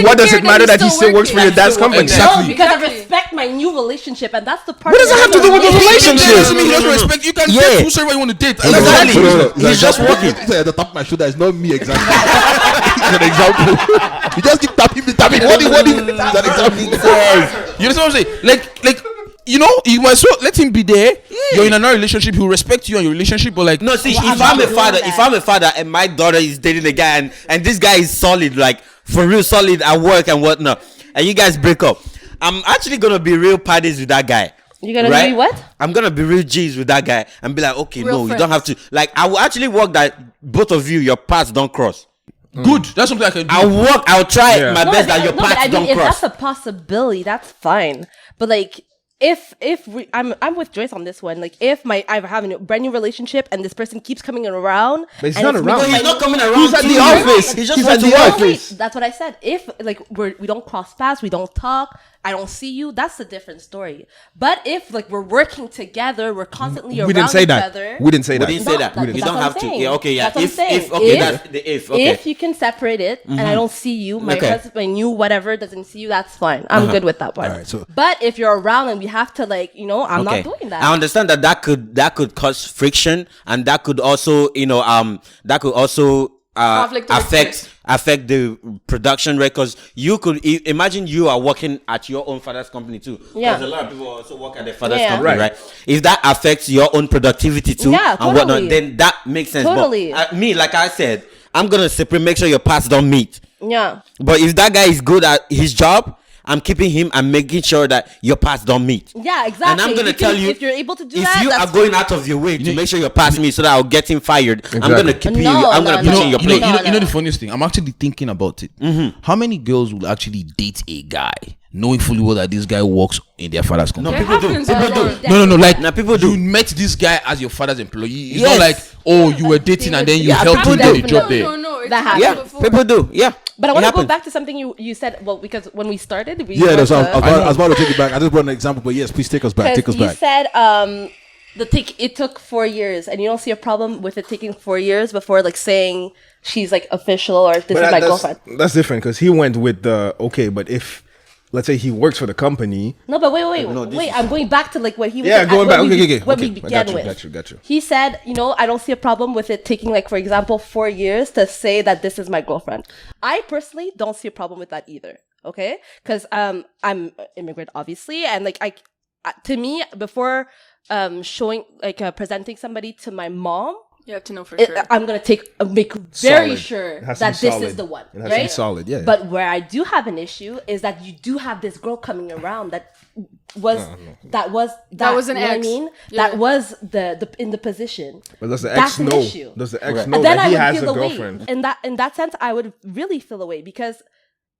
Speaker 6: what does it matter that he still works for your dad's company?
Speaker 4: Exactly.
Speaker 7: No, because I respect my new relationship, and that's the part.
Speaker 6: What does that have to do with the relationship?
Speaker 4: Doesn't mean he doesn't respect. You can date whosoever you want to date.
Speaker 3: Exactly. He's just
Speaker 1: walking. At the top of my shoulder. It's not me exactly. It's an example. You just keep tapping me. What do you? It's an example.
Speaker 4: You understand what I'm saying? Like. You know, you might so let him be there. You're in another relationship. He'll respect you and your relationship. But like,
Speaker 3: No, see,
Speaker 7: Well,
Speaker 3: if I'm a father and my daughter is dating a guy and this guy is solid, like for real solid at work and whatnot, and you guys break up, I'm actually gonna be real parties with that guy.
Speaker 7: You're gonna be what?
Speaker 3: I'm gonna be real G's with that guy and be like, okay,
Speaker 2: Real
Speaker 3: no, you
Speaker 2: friends.
Speaker 3: don't have to. Like, I will actually work that both of you, your paths don't cross.
Speaker 4: good. That's something I can do.
Speaker 3: I'll try my best that your
Speaker 7: but
Speaker 3: paths
Speaker 7: I mean,
Speaker 3: don't
Speaker 7: if
Speaker 3: cross.
Speaker 7: that's a possibility, that's fine. But like, I'm with Joyce on this one. Like, if I'm having a brand new relationship and this person keeps coming around,
Speaker 6: But he's
Speaker 7: and
Speaker 6: not
Speaker 7: it's
Speaker 6: around.
Speaker 7: making
Speaker 3: He's
Speaker 7: my-
Speaker 3: not coming around.
Speaker 6: He's at
Speaker 3: to
Speaker 6: the
Speaker 3: you.
Speaker 6: office.
Speaker 3: He just
Speaker 6: He's
Speaker 3: wants
Speaker 6: at
Speaker 3: to
Speaker 6: the
Speaker 3: work.
Speaker 6: office.
Speaker 7: That's what I said. If like we don't cross paths, we don't talk, I don't see you, that's a different story. But if like we're working together, we're constantly around
Speaker 6: We didn't say
Speaker 7: each
Speaker 6: that.
Speaker 7: other.
Speaker 6: We didn't say
Speaker 3: We didn't
Speaker 6: that.
Speaker 3: say that.
Speaker 7: That's
Speaker 3: You don't
Speaker 7: what
Speaker 3: have
Speaker 7: I'm
Speaker 3: to.
Speaker 7: saying.
Speaker 3: Yeah, okay, yeah.
Speaker 7: That's what I'm saying.
Speaker 3: If okay, that's the if. Okay.
Speaker 7: If you can separate it and I don't see you, my
Speaker 3: Okay.
Speaker 7: husband, you, whatever, doesn't see you, that's fine. I'm good with that one.
Speaker 1: Alright, so-
Speaker 7: But if you're around and we have to like, I'm not doing that.
Speaker 3: I understand that could cause friction, and that could also
Speaker 2: Conflict of
Speaker 3: affect the production rate, because you could imagine you are working at your own father's company too.
Speaker 7: Yeah.
Speaker 3: Because a lot of people also work at their father's
Speaker 7: Yeah.
Speaker 3: company,
Speaker 6: Right.
Speaker 3: right? If that affects your own productivity too
Speaker 7: Yeah,
Speaker 3: and whatnot,
Speaker 7: totally.
Speaker 3: then that makes sense.
Speaker 7: Totally.
Speaker 3: But me, like I said, I'm gonna separate, make sure your paths don't meet.
Speaker 7: Yeah.
Speaker 3: But if that guy is good at his job, I'm keeping him and making sure that your paths don't meet.
Speaker 7: Yeah, exactly.
Speaker 3: And I'm gonna tell you,
Speaker 7: if you're able to do
Speaker 3: if
Speaker 7: that,
Speaker 3: you
Speaker 7: that's
Speaker 3: are going
Speaker 7: fine.
Speaker 3: out of your way to make sure you pass me so that I'll get him fired, I'm gonna keep you.
Speaker 7: No,
Speaker 3: I'm gonna
Speaker 7: no,
Speaker 3: put
Speaker 7: no.
Speaker 3: you in your
Speaker 7: You
Speaker 3: place.
Speaker 7: know-
Speaker 4: You know the funniest thing? I'm actually thinking about it. How many girls will actually date a guy knowing fully well that this guy works in their father's company?
Speaker 2: It happens a lot.
Speaker 4: No. Like,
Speaker 3: Now, people do.
Speaker 4: You met this guy as your father's employee. It's
Speaker 3: Yes.
Speaker 4: not like, oh, you were dating and then you
Speaker 3: Yeah,
Speaker 4: helped him
Speaker 3: people
Speaker 4: get a
Speaker 3: do.
Speaker 4: job there.
Speaker 2: No. It's
Speaker 7: That
Speaker 2: happened
Speaker 3: Yeah,
Speaker 2: before.
Speaker 3: people do. Yeah.
Speaker 7: But I
Speaker 3: It
Speaker 7: want to go
Speaker 3: happens.
Speaker 7: back to something you said. Well, because when we started, we
Speaker 1: Yeah,
Speaker 7: were
Speaker 1: that's what
Speaker 7: the-
Speaker 1: I was about to take it back. I just brought an example, but yes, please take us back. Take us
Speaker 7: you
Speaker 1: back.
Speaker 7: said it took 4 years, and you don't see a problem with it taking 4 years before like saying she's like official or this is my girlfriend.
Speaker 6: That's different because he went with the okay, but if let's say he works for the company.
Speaker 7: No, but wait. I'm going back to like what he was
Speaker 6: Yeah,
Speaker 7: saying,
Speaker 6: going
Speaker 7: what
Speaker 6: back.
Speaker 7: we-
Speaker 6: Okay.
Speaker 7: What we
Speaker 6: I
Speaker 7: began with.
Speaker 6: Got you.
Speaker 7: He said, I don't see a problem with it taking like, for example, 4 years to say that this is my girlfriend. I personally don't see a problem with that either. Okay, because I'm an immigrant, obviously, and like to me, before showing like presenting somebody to my mom,
Speaker 2: You have to know for sure.
Speaker 7: I'm gonna make very
Speaker 6: Solid.
Speaker 7: sure
Speaker 6: It has to
Speaker 7: that
Speaker 6: be
Speaker 7: this
Speaker 6: solid.
Speaker 7: is the one,
Speaker 6: It has to be
Speaker 7: right?
Speaker 6: solid, yeah.
Speaker 7: But where I do have an issue is that you do have this girl coming around that was that was
Speaker 2: an
Speaker 7: you know what I
Speaker 2: ex.
Speaker 7: mean?
Speaker 2: Yeah.
Speaker 7: That was the in the position.
Speaker 6: But does the
Speaker 7: That's
Speaker 6: ex
Speaker 7: an
Speaker 6: know?
Speaker 7: issue.
Speaker 6: Does the ex
Speaker 3: Right.
Speaker 6: know
Speaker 7: And then
Speaker 6: that
Speaker 7: I
Speaker 6: he
Speaker 7: would
Speaker 6: has a
Speaker 7: feel away.
Speaker 6: girlfriend?
Speaker 7: In that sense, I would really feel away because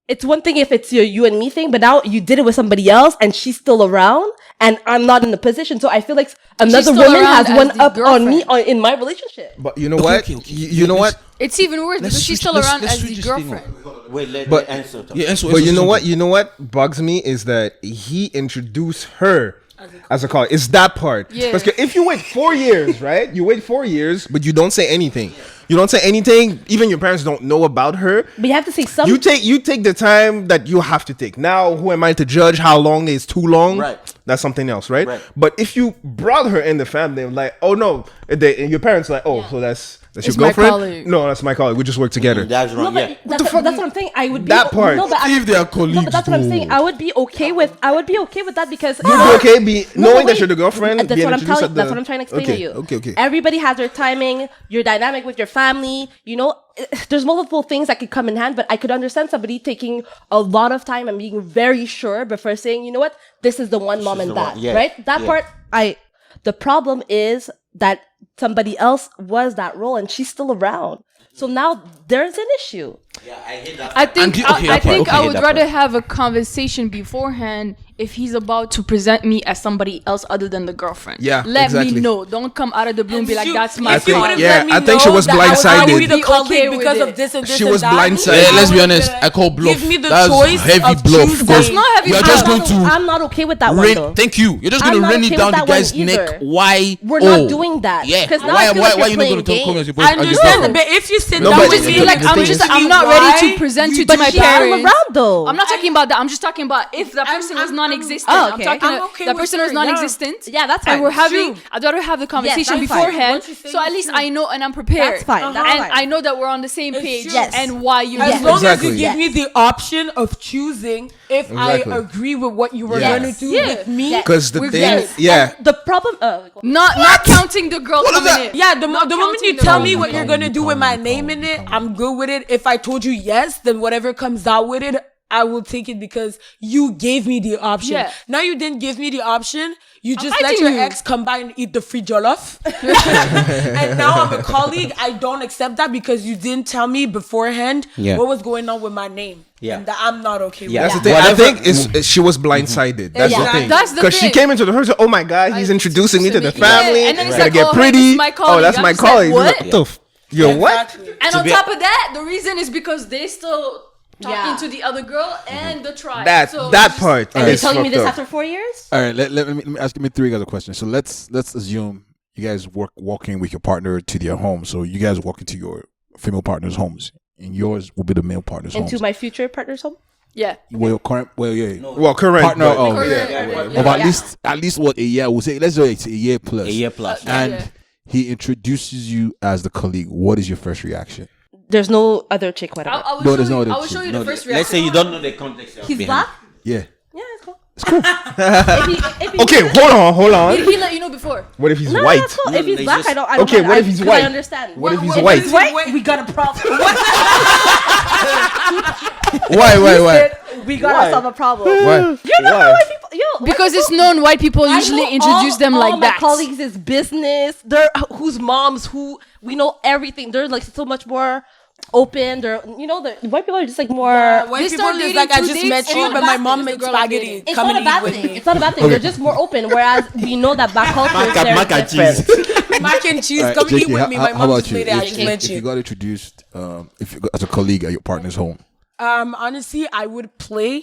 Speaker 7: it's one thing if it's your you and me thing, but now you did it with somebody else and she's still around and I'm not in the position. So I feel like another
Speaker 2: still
Speaker 7: woman
Speaker 2: around
Speaker 7: has
Speaker 2: as
Speaker 7: one
Speaker 2: the
Speaker 7: up on me
Speaker 2: girlfriend.
Speaker 7: in my relationship.
Speaker 6: But you know what? You know what?
Speaker 2: It's even worse because she's still around as the girlfriend.
Speaker 3: Wait, let
Speaker 6: But-
Speaker 3: answer.
Speaker 4: Yeah, and so
Speaker 6: But you know what? You know what bugs me is that he introduced her as a caller. It's that part.
Speaker 2: Yeah.
Speaker 6: Because if you wait 4 years, right? You wait 4 years, but you don't say anything. You don't say anything. Even your parents don't know about her.
Speaker 7: But you have to say something.
Speaker 6: You take the time that you have to take. Now, who am I to judge how long is too long?
Speaker 3: Right.
Speaker 6: That's something else, right?
Speaker 3: Right.
Speaker 6: But if you brought her in the family, like, oh no, and your parents like, oh, so that's
Speaker 2: It's
Speaker 6: your
Speaker 2: my
Speaker 6: girlfriend?
Speaker 2: colleague.
Speaker 6: No, that's my colleague. We just work together.
Speaker 3: That's
Speaker 7: No,
Speaker 3: wrong.
Speaker 7: but
Speaker 3: Yeah.
Speaker 7: that's what I'm saying. I would be
Speaker 6: That part.
Speaker 7: No, but
Speaker 4: If they are colleagues,
Speaker 7: No, but that's what I'm saying.
Speaker 4: though.
Speaker 7: I would be okay with that because
Speaker 6: You'd be okay
Speaker 7: No,
Speaker 6: knowing
Speaker 7: but
Speaker 6: that you're the girlfriend.
Speaker 7: That's
Speaker 6: being
Speaker 7: what I'm
Speaker 6: introduced
Speaker 7: telling.
Speaker 6: at
Speaker 7: That's
Speaker 6: the-
Speaker 7: what I'm trying to explain
Speaker 6: okay,
Speaker 7: to you.
Speaker 6: Okay.
Speaker 7: Everybody has their timing. Your dynamic with your family. You know, there's multiple things that could come in hand. But I could understand somebody taking a lot of time and being very sure before saying, you know what, this is the one, mom and
Speaker 3: the
Speaker 7: dad.
Speaker 3: one, yeah,
Speaker 7: Right? That
Speaker 3: yeah.
Speaker 7: part. The problem is that somebody else was that role and she's still around. So now there's an issue.
Speaker 3: Yeah, I hate that.
Speaker 2: I think
Speaker 4: okay,
Speaker 2: I
Speaker 4: that part,
Speaker 2: think
Speaker 4: okay,
Speaker 2: I would
Speaker 3: that
Speaker 2: rather
Speaker 3: part.
Speaker 2: have a conversation beforehand if he's about to present me as somebody else other than the girlfriend.
Speaker 6: Yeah,
Speaker 2: let
Speaker 6: exactly.
Speaker 2: me know. Don't come out of the blue and be like, "That's my
Speaker 5: If you
Speaker 6: think-
Speaker 5: would have
Speaker 6: yeah,
Speaker 5: let me
Speaker 6: I think she
Speaker 5: know
Speaker 6: was
Speaker 5: that I
Speaker 6: blindsided.
Speaker 5: would be the
Speaker 2: Be
Speaker 5: colleague
Speaker 2: okay with
Speaker 5: because
Speaker 2: it.
Speaker 5: of this and this
Speaker 6: She
Speaker 5: and
Speaker 6: was
Speaker 5: that.
Speaker 6: blindsided.
Speaker 4: Yeah, let's be
Speaker 5: I
Speaker 4: honest.
Speaker 5: would,
Speaker 4: I call bluff.
Speaker 5: Give me the
Speaker 4: That's
Speaker 5: choice
Speaker 4: heavy
Speaker 5: of
Speaker 4: bluff.
Speaker 5: choosing.
Speaker 2: That's not heavy
Speaker 4: You are
Speaker 2: bluff.
Speaker 4: just going to
Speaker 7: I'm not okay with that one
Speaker 4: rain.
Speaker 7: though.
Speaker 4: Thank you. You're just
Speaker 7: I'm
Speaker 4: going to
Speaker 7: not
Speaker 4: rain
Speaker 7: okay
Speaker 4: it down
Speaker 7: with
Speaker 4: the
Speaker 7: that one
Speaker 4: guy's neck.
Speaker 7: either.
Speaker 4: Why?
Speaker 7: We're not doing that.
Speaker 4: Yeah.
Speaker 7: Because now
Speaker 4: Why?
Speaker 7: I feel
Speaker 4: Why?
Speaker 7: like
Speaker 4: Why
Speaker 7: you're
Speaker 4: you not going
Speaker 7: playing
Speaker 4: to come
Speaker 7: games.
Speaker 4: as your
Speaker 5: I
Speaker 4: boy?
Speaker 5: understand, but if you sit
Speaker 6: No,
Speaker 5: down
Speaker 6: but
Speaker 5: with
Speaker 6: the
Speaker 5: me,
Speaker 6: thing-
Speaker 2: like
Speaker 6: the
Speaker 2: I'm
Speaker 6: thing
Speaker 2: just
Speaker 6: is-
Speaker 2: I'm not
Speaker 5: why
Speaker 2: ready to present you to
Speaker 7: But
Speaker 2: my
Speaker 7: she's still
Speaker 2: parents.
Speaker 7: around though.
Speaker 2: I'm not talking about that. I'm just talking about if that person was
Speaker 5: I'm-
Speaker 2: non-existent.
Speaker 7: Oh,
Speaker 2: I'm
Speaker 7: okay.
Speaker 2: talking
Speaker 5: I'm
Speaker 2: about
Speaker 5: okay
Speaker 2: that
Speaker 5: with
Speaker 2: person
Speaker 5: her,
Speaker 2: was
Speaker 5: yeah.
Speaker 2: non-existent.
Speaker 7: Yeah, that's
Speaker 2: And
Speaker 7: fine.
Speaker 2: we're having.
Speaker 5: True.
Speaker 2: I'd rather have the conversation
Speaker 7: that's fine.
Speaker 2: beforehand,
Speaker 5: What you say
Speaker 2: so at
Speaker 5: is
Speaker 2: least
Speaker 5: true.
Speaker 2: I know and I'm prepared.
Speaker 7: That's fine. That's
Speaker 2: and
Speaker 7: fine.
Speaker 2: I know that we're on the same
Speaker 5: It's
Speaker 2: page
Speaker 5: true.
Speaker 7: Yes.
Speaker 2: and why you.
Speaker 5: As
Speaker 2: did it.
Speaker 5: long
Speaker 6: Exactly.
Speaker 5: as you give me the option of choosing if
Speaker 6: Exactly.
Speaker 5: I agree with what you were
Speaker 6: Yes.
Speaker 5: gonna do
Speaker 2: Yeah.
Speaker 5: with me.
Speaker 7: Yeah.
Speaker 6: Because the
Speaker 5: We're
Speaker 6: thing,
Speaker 5: good.
Speaker 6: yeah.
Speaker 7: The problem.
Speaker 2: Not counting the girl coming in.
Speaker 5: Yeah, the
Speaker 2: Not
Speaker 5: moment you
Speaker 2: counting the
Speaker 5: tell
Speaker 2: girl
Speaker 5: me what
Speaker 2: coming
Speaker 5: you're
Speaker 2: in.
Speaker 5: gonna do with my name in it, I'm good with it. If I told you yes, then whatever comes out with it, I will take it because you gave me the option.
Speaker 2: Yeah.
Speaker 5: Now you didn't give me the option. You just let
Speaker 2: fighting
Speaker 5: your
Speaker 2: you.
Speaker 5: ex come by and eat the free jollof. And now I'm a colleague. I don't accept that because you didn't tell me beforehand
Speaker 3: Yeah.
Speaker 5: what was going on with my name.
Speaker 3: Yeah.
Speaker 5: And that I'm not okay
Speaker 3: Yeah.
Speaker 5: with
Speaker 6: That's
Speaker 5: that.
Speaker 6: the thing.
Speaker 3: Whatever-
Speaker 6: I think is she was blindsided. That's the
Speaker 5: Exactly.
Speaker 6: thing.
Speaker 2: That's the
Speaker 6: Because she
Speaker 2: thing.
Speaker 6: came into the house. Oh my God, he's introducing me to the
Speaker 2: Yeah.
Speaker 6: family.
Speaker 2: And then it's
Speaker 6: Gotta
Speaker 2: like,
Speaker 6: get
Speaker 2: oh, hey,
Speaker 6: pretty.
Speaker 2: this is my colleague.
Speaker 6: Oh, that's
Speaker 2: I'm
Speaker 6: my
Speaker 2: just like,
Speaker 6: colleague.
Speaker 2: what?
Speaker 6: What the you're what?
Speaker 5: Exactly.
Speaker 2: And
Speaker 3: To
Speaker 2: on
Speaker 3: be-
Speaker 2: top of that, the reason is because they still talking
Speaker 7: Yeah.
Speaker 2: to the other girl and the tribe.
Speaker 6: That
Speaker 2: So
Speaker 6: that
Speaker 2: it's just-
Speaker 6: part.
Speaker 7: And you're
Speaker 6: is
Speaker 7: telling me
Speaker 6: fucked
Speaker 7: this
Speaker 6: up.
Speaker 7: after 4 years?
Speaker 1: All right, let me ask me three guys a question. So let's assume you guys walking with your partner to their home. So you guys walk into your female partner's homes, and yours will be the male partner's
Speaker 7: Into
Speaker 1: homes.
Speaker 7: my future partner's home?
Speaker 2: Yeah.
Speaker 1: Well, your current,
Speaker 6: Well, correct.
Speaker 1: partner
Speaker 6: but-
Speaker 1: of,
Speaker 2: Correct.
Speaker 1: of at least what a year. We'll say let's say it's a year plus.
Speaker 3: A year plus.
Speaker 1: And
Speaker 2: Yeah.
Speaker 1: he introduces you as the colleague. What is your first reaction?
Speaker 7: There's no other chick, whatever.
Speaker 2: I will
Speaker 1: No,
Speaker 2: show
Speaker 1: there's
Speaker 2: you,
Speaker 1: no other
Speaker 2: I will
Speaker 1: chick.
Speaker 2: show you
Speaker 1: No,
Speaker 2: the first reaction.
Speaker 3: Let's say you don't know the context.
Speaker 7: He's
Speaker 3: behind
Speaker 7: black?
Speaker 1: Yeah,
Speaker 7: Yeah, it's cool.
Speaker 1: it's cool.
Speaker 7: If he
Speaker 6: Okay, hold on.
Speaker 2: Did he let you know before?
Speaker 6: What if he's
Speaker 7: No,
Speaker 6: white?
Speaker 7: that's cool.
Speaker 3: No,
Speaker 7: If he's
Speaker 3: they
Speaker 7: black,
Speaker 3: just-
Speaker 7: I don't. I don't
Speaker 6: Okay,
Speaker 7: mind.
Speaker 6: what if he's
Speaker 7: 'cause
Speaker 6: white?
Speaker 7: I understand.
Speaker 6: What if he's
Speaker 5: If
Speaker 6: white?
Speaker 5: he's white, we got a problem.
Speaker 6: Why?
Speaker 7: We gotta
Speaker 6: Why?
Speaker 7: solve a problem.
Speaker 6: Why?
Speaker 7: You know
Speaker 6: Why?
Speaker 7: how white people. Yo,
Speaker 2: Because
Speaker 7: white
Speaker 2: it's
Speaker 7: people-
Speaker 2: known white people
Speaker 7: I
Speaker 2: usually
Speaker 7: know
Speaker 2: introduce
Speaker 7: all-
Speaker 2: them
Speaker 7: all
Speaker 2: like
Speaker 7: my
Speaker 2: that.
Speaker 7: colleagues is business. They're whose moms who we know everything. They're like so much more open. They're the white people are just like more.
Speaker 5: White
Speaker 2: They
Speaker 5: people
Speaker 2: start
Speaker 5: is
Speaker 2: dating
Speaker 5: like, I
Speaker 2: 2
Speaker 5: just
Speaker 2: dates
Speaker 5: met
Speaker 2: and
Speaker 5: you,
Speaker 2: the
Speaker 5: but my
Speaker 2: bad
Speaker 5: mom
Speaker 2: thing is
Speaker 5: makes
Speaker 2: the girl is
Speaker 5: spaghetti.
Speaker 2: dating.
Speaker 7: It's
Speaker 5: Come
Speaker 7: not a
Speaker 5: and
Speaker 7: bad
Speaker 5: eat with
Speaker 7: thing.
Speaker 5: me.
Speaker 7: It's not a bad thing. They're just more open. Whereas we know that black culture is very
Speaker 3: mac and
Speaker 7: different.
Speaker 3: cheese.
Speaker 5: Mac and cheese,
Speaker 1: All right,
Speaker 5: come eat
Speaker 1: JK,
Speaker 5: with me. My
Speaker 1: how
Speaker 5: mom
Speaker 1: about
Speaker 5: just
Speaker 1: you?
Speaker 5: made it. I
Speaker 1: If,
Speaker 5: just
Speaker 1: if,
Speaker 5: met
Speaker 1: if you
Speaker 5: you.
Speaker 1: got introduced, if you got, as a colleague at your partner's home,
Speaker 5: Honestly, I would play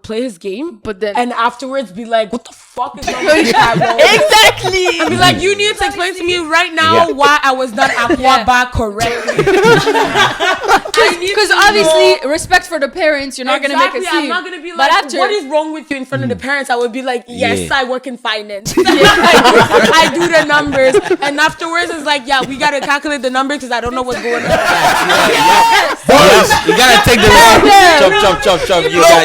Speaker 5: his game,
Speaker 2: But then-
Speaker 5: and afterwards be like, "What the fuck is wrong with you?"
Speaker 2: Exactly.
Speaker 5: And be like, "You need to explain to me right now why I was not aqua correctly."
Speaker 2: Because obviously, respect for the parents, you're not gonna make a scene.
Speaker 5: I'm not gonna be
Speaker 2: But
Speaker 5: like,
Speaker 2: after,
Speaker 5: "What is wrong with you?" in front of the parents. I would be like, "Yes,
Speaker 3: Yeah.
Speaker 5: I work in finance. I do the numbers." And afterwards, it's like, "Yeah, we gotta calculate the number because I don't know what's going on."
Speaker 3: You gotta take the chop. You got.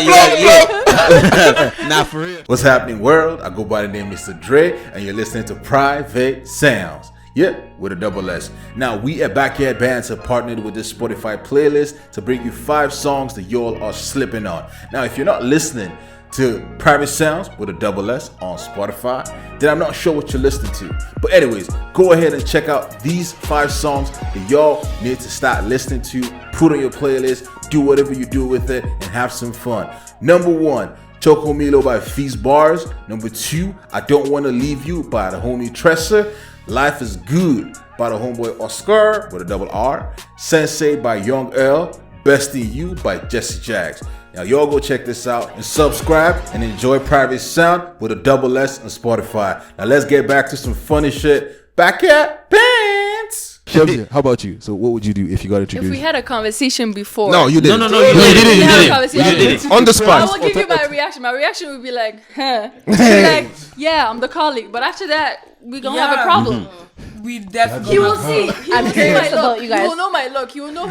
Speaker 3: Nah, for real.
Speaker 1: what's happening, world? I go by the name Mr. Dre, and you're listening to Private Sounds. Yep, with a double S. Now, we at Backyard Bands have partnered with this Spotify playlist to bring you 5 songs that y'all are slipping on. Now, if you're not listening to Private Sounds with a double S on Spotify, then I'm not sure what you're listening to. But anyways, go ahead and check out these 5 songs that y'all need to start listening to. Put on your playlist, do whatever you do with it, and have some fun. Number 1, Choco Milo by Feast Bars. Number 2, I Don't Wanna Leave You by the homie Tresser. Life is Good by the homeboy Oscar with a double R. Sensei by Young L. Best in You by Jesse Jags. Now y'all go check this out and subscribe and enjoy Private Sound with a double S on Spotify. Now let's get back to some funny shit. Backyard Bands. Shelby, how about you? So what would you do if you got introduced?
Speaker 2: If we had a conversation before.
Speaker 6: No, you didn't.
Speaker 3: No,
Speaker 2: We had a
Speaker 3: you
Speaker 2: conversation.
Speaker 3: did.
Speaker 6: On the
Speaker 2: I
Speaker 6: spot.
Speaker 2: will give you my reaction. My reaction would be like, huh. Like, yeah, I'm the colleague. But after that, we're going to have a problem.
Speaker 5: We definitely.
Speaker 2: He will see. He
Speaker 7: I'm
Speaker 2: will
Speaker 7: curious
Speaker 2: know my
Speaker 7: about
Speaker 2: look.
Speaker 7: you guys.
Speaker 2: He will know my look. He will know.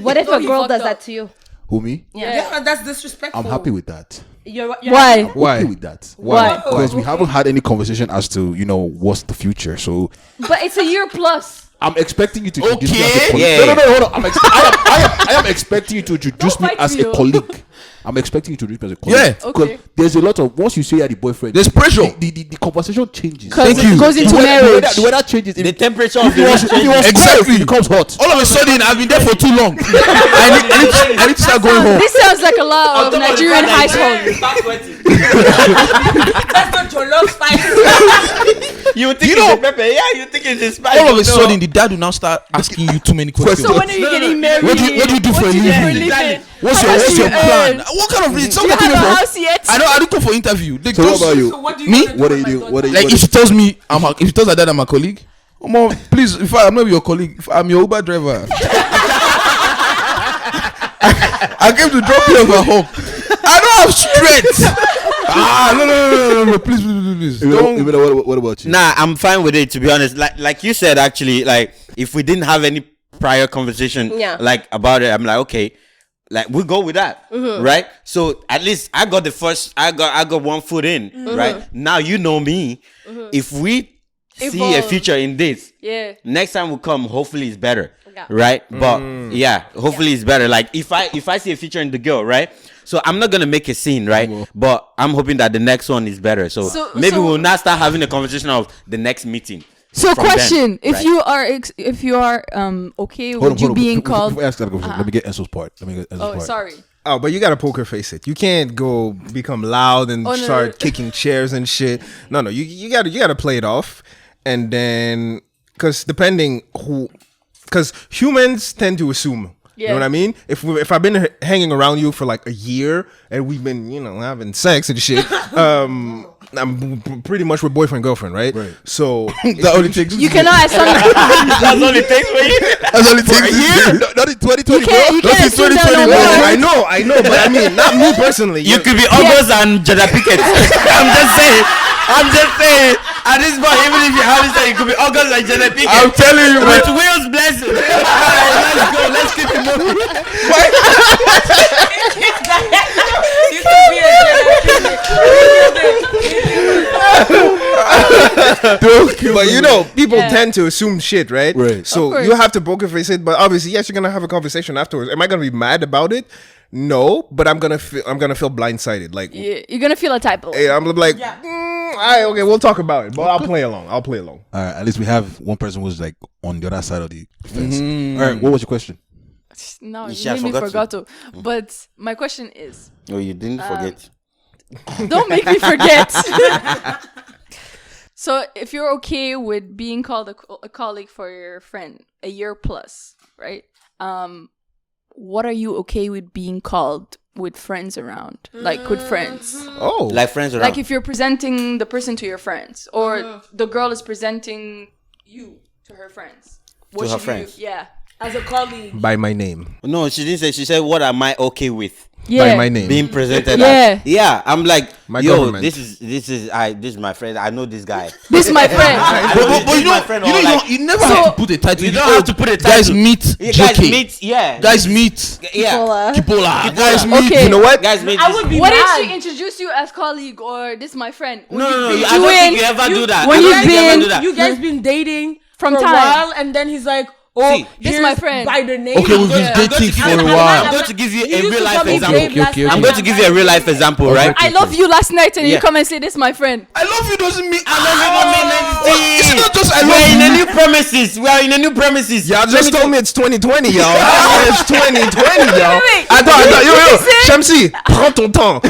Speaker 7: What if a girl does that to you?
Speaker 1: Who, me?
Speaker 5: Yeah, that's disrespectful.
Speaker 1: I'm happy with that.
Speaker 2: Why?
Speaker 6: Why?
Speaker 1: Okay with that.
Speaker 2: Why?
Speaker 1: Because we haven't had any conversation as to, what's the future. So
Speaker 2: But it's a year plus.
Speaker 1: I'm expecting you to introduce me as a
Speaker 4: Okay.
Speaker 1: colleague. No, hold on. I am expecting you to introduce me
Speaker 2: fight
Speaker 1: as
Speaker 2: me,
Speaker 1: a
Speaker 2: oh.
Speaker 1: colleague. I'm expecting you to introduce me as a colleague.
Speaker 4: Yeah.
Speaker 1: Because
Speaker 2: Okay.
Speaker 1: there's a lot of, once you say you're the boyfriend,
Speaker 4: There's pressure.
Speaker 1: The conversation changes.
Speaker 2: Because it goes into marriage.
Speaker 1: The weather changes.
Speaker 3: The temperature
Speaker 1: If
Speaker 3: of the
Speaker 1: it was
Speaker 3: room
Speaker 1: cold,
Speaker 3: changes.
Speaker 4: Exactly.
Speaker 1: it becomes hot.
Speaker 4: All of a sudden, I've been there for too long. I need to start going home.
Speaker 2: This sounds like a lot of Nigerian households.
Speaker 5: That's the jollof spice.
Speaker 3: You think
Speaker 4: You
Speaker 3: it's
Speaker 4: know-
Speaker 3: a pepper? Yeah, you think it's a spice.
Speaker 4: All of a
Speaker 3: No.
Speaker 4: sudden, the dad will now start asking you too many questions.
Speaker 2: So when are you getting married?
Speaker 4: What do you do for a living? What's
Speaker 2: How much do
Speaker 4: your
Speaker 2: you
Speaker 4: plan?
Speaker 2: earn?
Speaker 4: What kind of reason?
Speaker 2: Do you have a house yet?
Speaker 4: I don't come for interview. They
Speaker 1: So what
Speaker 4: just-
Speaker 1: about you?
Speaker 5: So what do you
Speaker 4: Me?
Speaker 5: wanna
Speaker 1: What do
Speaker 5: with
Speaker 1: you
Speaker 5: my
Speaker 1: do? What do you
Speaker 5: daughter?
Speaker 4: Like if she tells me if she tells her dad I'm a colleague, please, if I'm not your colleague, if I'm your Uber driver. I came to drop you off at home. I don't have strength. No, please. Don't.
Speaker 1: What about you?
Speaker 3: Nah, I'm fine with it, to be honest. Like you said, actually, like if we didn't have any prior conversation like about it, I'm like, okay, like we go with that, right? So at least I got I got one foot in, right? Now you know me. If we see a
Speaker 2: Evolve.
Speaker 3: future in this,
Speaker 2: Yeah.
Speaker 3: next time we come, hopefully it's better,
Speaker 7: Yeah.
Speaker 3: right? But yeah, hopefully it's better. Like if I see a future in the girl, right? So I'm not gonna make a scene, right? But I'm hoping that the next one is better. So, maybe we'll not start having a conversation of the next meeting.
Speaker 2: So
Speaker 3: from
Speaker 2: question:
Speaker 3: them,
Speaker 2: If
Speaker 3: right?
Speaker 2: you are okay with you being called?
Speaker 1: Before I ask that question, let me get Enzo's part.
Speaker 2: Oh, sorry.
Speaker 6: Oh, but you gotta poker face it. You can't go become loud and
Speaker 2: no,
Speaker 6: start
Speaker 2: no.
Speaker 6: kicking chairs and shit. No, you gotta play it off, and then because humans tend to assume. You know
Speaker 2: Yeah.
Speaker 6: what I mean? If I've been hanging around you for like a year and we've been having sex and shit, I'm pretty much with boyfriend girlfriend, right?
Speaker 1: Right.
Speaker 6: So
Speaker 4: That only takes.
Speaker 2: You cannot assume.
Speaker 3: That's all it takes for you.
Speaker 4: That's only takes a year.
Speaker 1: Not in 2020,
Speaker 2: You can't
Speaker 4: That's in
Speaker 2: assume that
Speaker 4: 2020,
Speaker 2: no
Speaker 4: bro.
Speaker 2: more.
Speaker 6: I know, but I mean, not me personally.
Speaker 3: You could be August and Jada Pickett. I'm just saying. At this point, even if you have it, it could be August and Jada Pickett.
Speaker 4: I'm telling you,
Speaker 3: With
Speaker 4: man.
Speaker 3: Will's blessing. Alright, let's go. Let's keep it moving.
Speaker 5: You could be a
Speaker 6: But people tend to assume shit, right?
Speaker 1: Right.
Speaker 6: So
Speaker 2: Of course.
Speaker 6: you have to poker face it. But obviously, yes, you're gonna have a conversation afterwards. Am I gonna be mad about it? No, but I'm gonna feel blindsided. Like,
Speaker 2: You're gonna feel a type of.
Speaker 6: hey, I'm like, all right, okay, we'll talk about it. But I'll play along.
Speaker 1: All right, at least we have one person who's like on the other side of the fence. All right, what was your question?
Speaker 2: No,
Speaker 3: You
Speaker 2: you
Speaker 3: see, I
Speaker 2: made me
Speaker 3: forgot
Speaker 2: forgot to. But my question is,
Speaker 3: Oh, you didn't forget.
Speaker 2: don't make me forget. So if you're okay with being called a colleague for your friend a year plus, right? What are you okay with being called with friends around, like with friends?
Speaker 6: Oh,
Speaker 3: Like friends around.
Speaker 2: Like if you're presenting the person to your friends, or the girl is presenting you to her friends. What
Speaker 3: To her
Speaker 2: should
Speaker 3: friends.
Speaker 2: Yeah.
Speaker 5: as a colleague.
Speaker 6: by my name.
Speaker 3: No, she didn't say. She said, "What am I okay with
Speaker 2: Yeah.
Speaker 6: By my name.
Speaker 3: being presented?"
Speaker 2: Yeah.
Speaker 3: as? Yeah. I'm like,
Speaker 6: My
Speaker 3: yo,
Speaker 6: government.
Speaker 3: this is my friend. I know this guy.
Speaker 2: This is my friend.
Speaker 4: But you know, you never have to put a title.
Speaker 3: You don't have to put a
Speaker 4: Guys
Speaker 3: title.
Speaker 4: meet
Speaker 3: You
Speaker 4: JK.
Speaker 3: guys meet. Yeah.
Speaker 4: Guys meet
Speaker 3: Yeah.
Speaker 4: Kipola. Guys meet.
Speaker 2: Okay.
Speaker 6: You know what?
Speaker 3: Guys meet.
Speaker 5: I would be
Speaker 2: What
Speaker 5: mad.
Speaker 2: if she introduced you as colleague or this is my friend?
Speaker 3: No. I don't think you ever do that.
Speaker 2: when
Speaker 3: I don't
Speaker 2: you've
Speaker 3: think you ever
Speaker 2: been-
Speaker 3: do that.
Speaker 5: You guys been dating
Speaker 2: From
Speaker 5: for a
Speaker 2: time.
Speaker 5: while, and then he's like, "Oh,
Speaker 3: See,
Speaker 2: this
Speaker 5: here's
Speaker 2: my friend."
Speaker 5: by the name."
Speaker 4: Okay, we've been
Speaker 2: Yeah.
Speaker 4: dating for a
Speaker 3: I'm
Speaker 4: while.
Speaker 3: going to give you
Speaker 5: He
Speaker 3: a
Speaker 5: used
Speaker 3: real
Speaker 5: to
Speaker 3: life
Speaker 5: call me
Speaker 3: example.
Speaker 5: babe last
Speaker 4: Okay,
Speaker 5: night.
Speaker 3: I'm going to give you a real life example, right?
Speaker 2: I love you last night, and
Speaker 3: Yeah.
Speaker 2: you come and say this, my friend.
Speaker 4: I love you doesn't mean
Speaker 3: I love you don't mean anything.
Speaker 4: It's not just I
Speaker 3: We're
Speaker 4: love
Speaker 3: in a
Speaker 4: you.
Speaker 3: new premises. We are in a new premises.
Speaker 6: Y'all
Speaker 3: Let
Speaker 6: just
Speaker 3: me
Speaker 6: told me it's 2020, y'all. It's 2020, y'all.
Speaker 2: Wait,
Speaker 6: Attends, yo,
Speaker 2: listen.
Speaker 6: Shamsi, prends ton temps.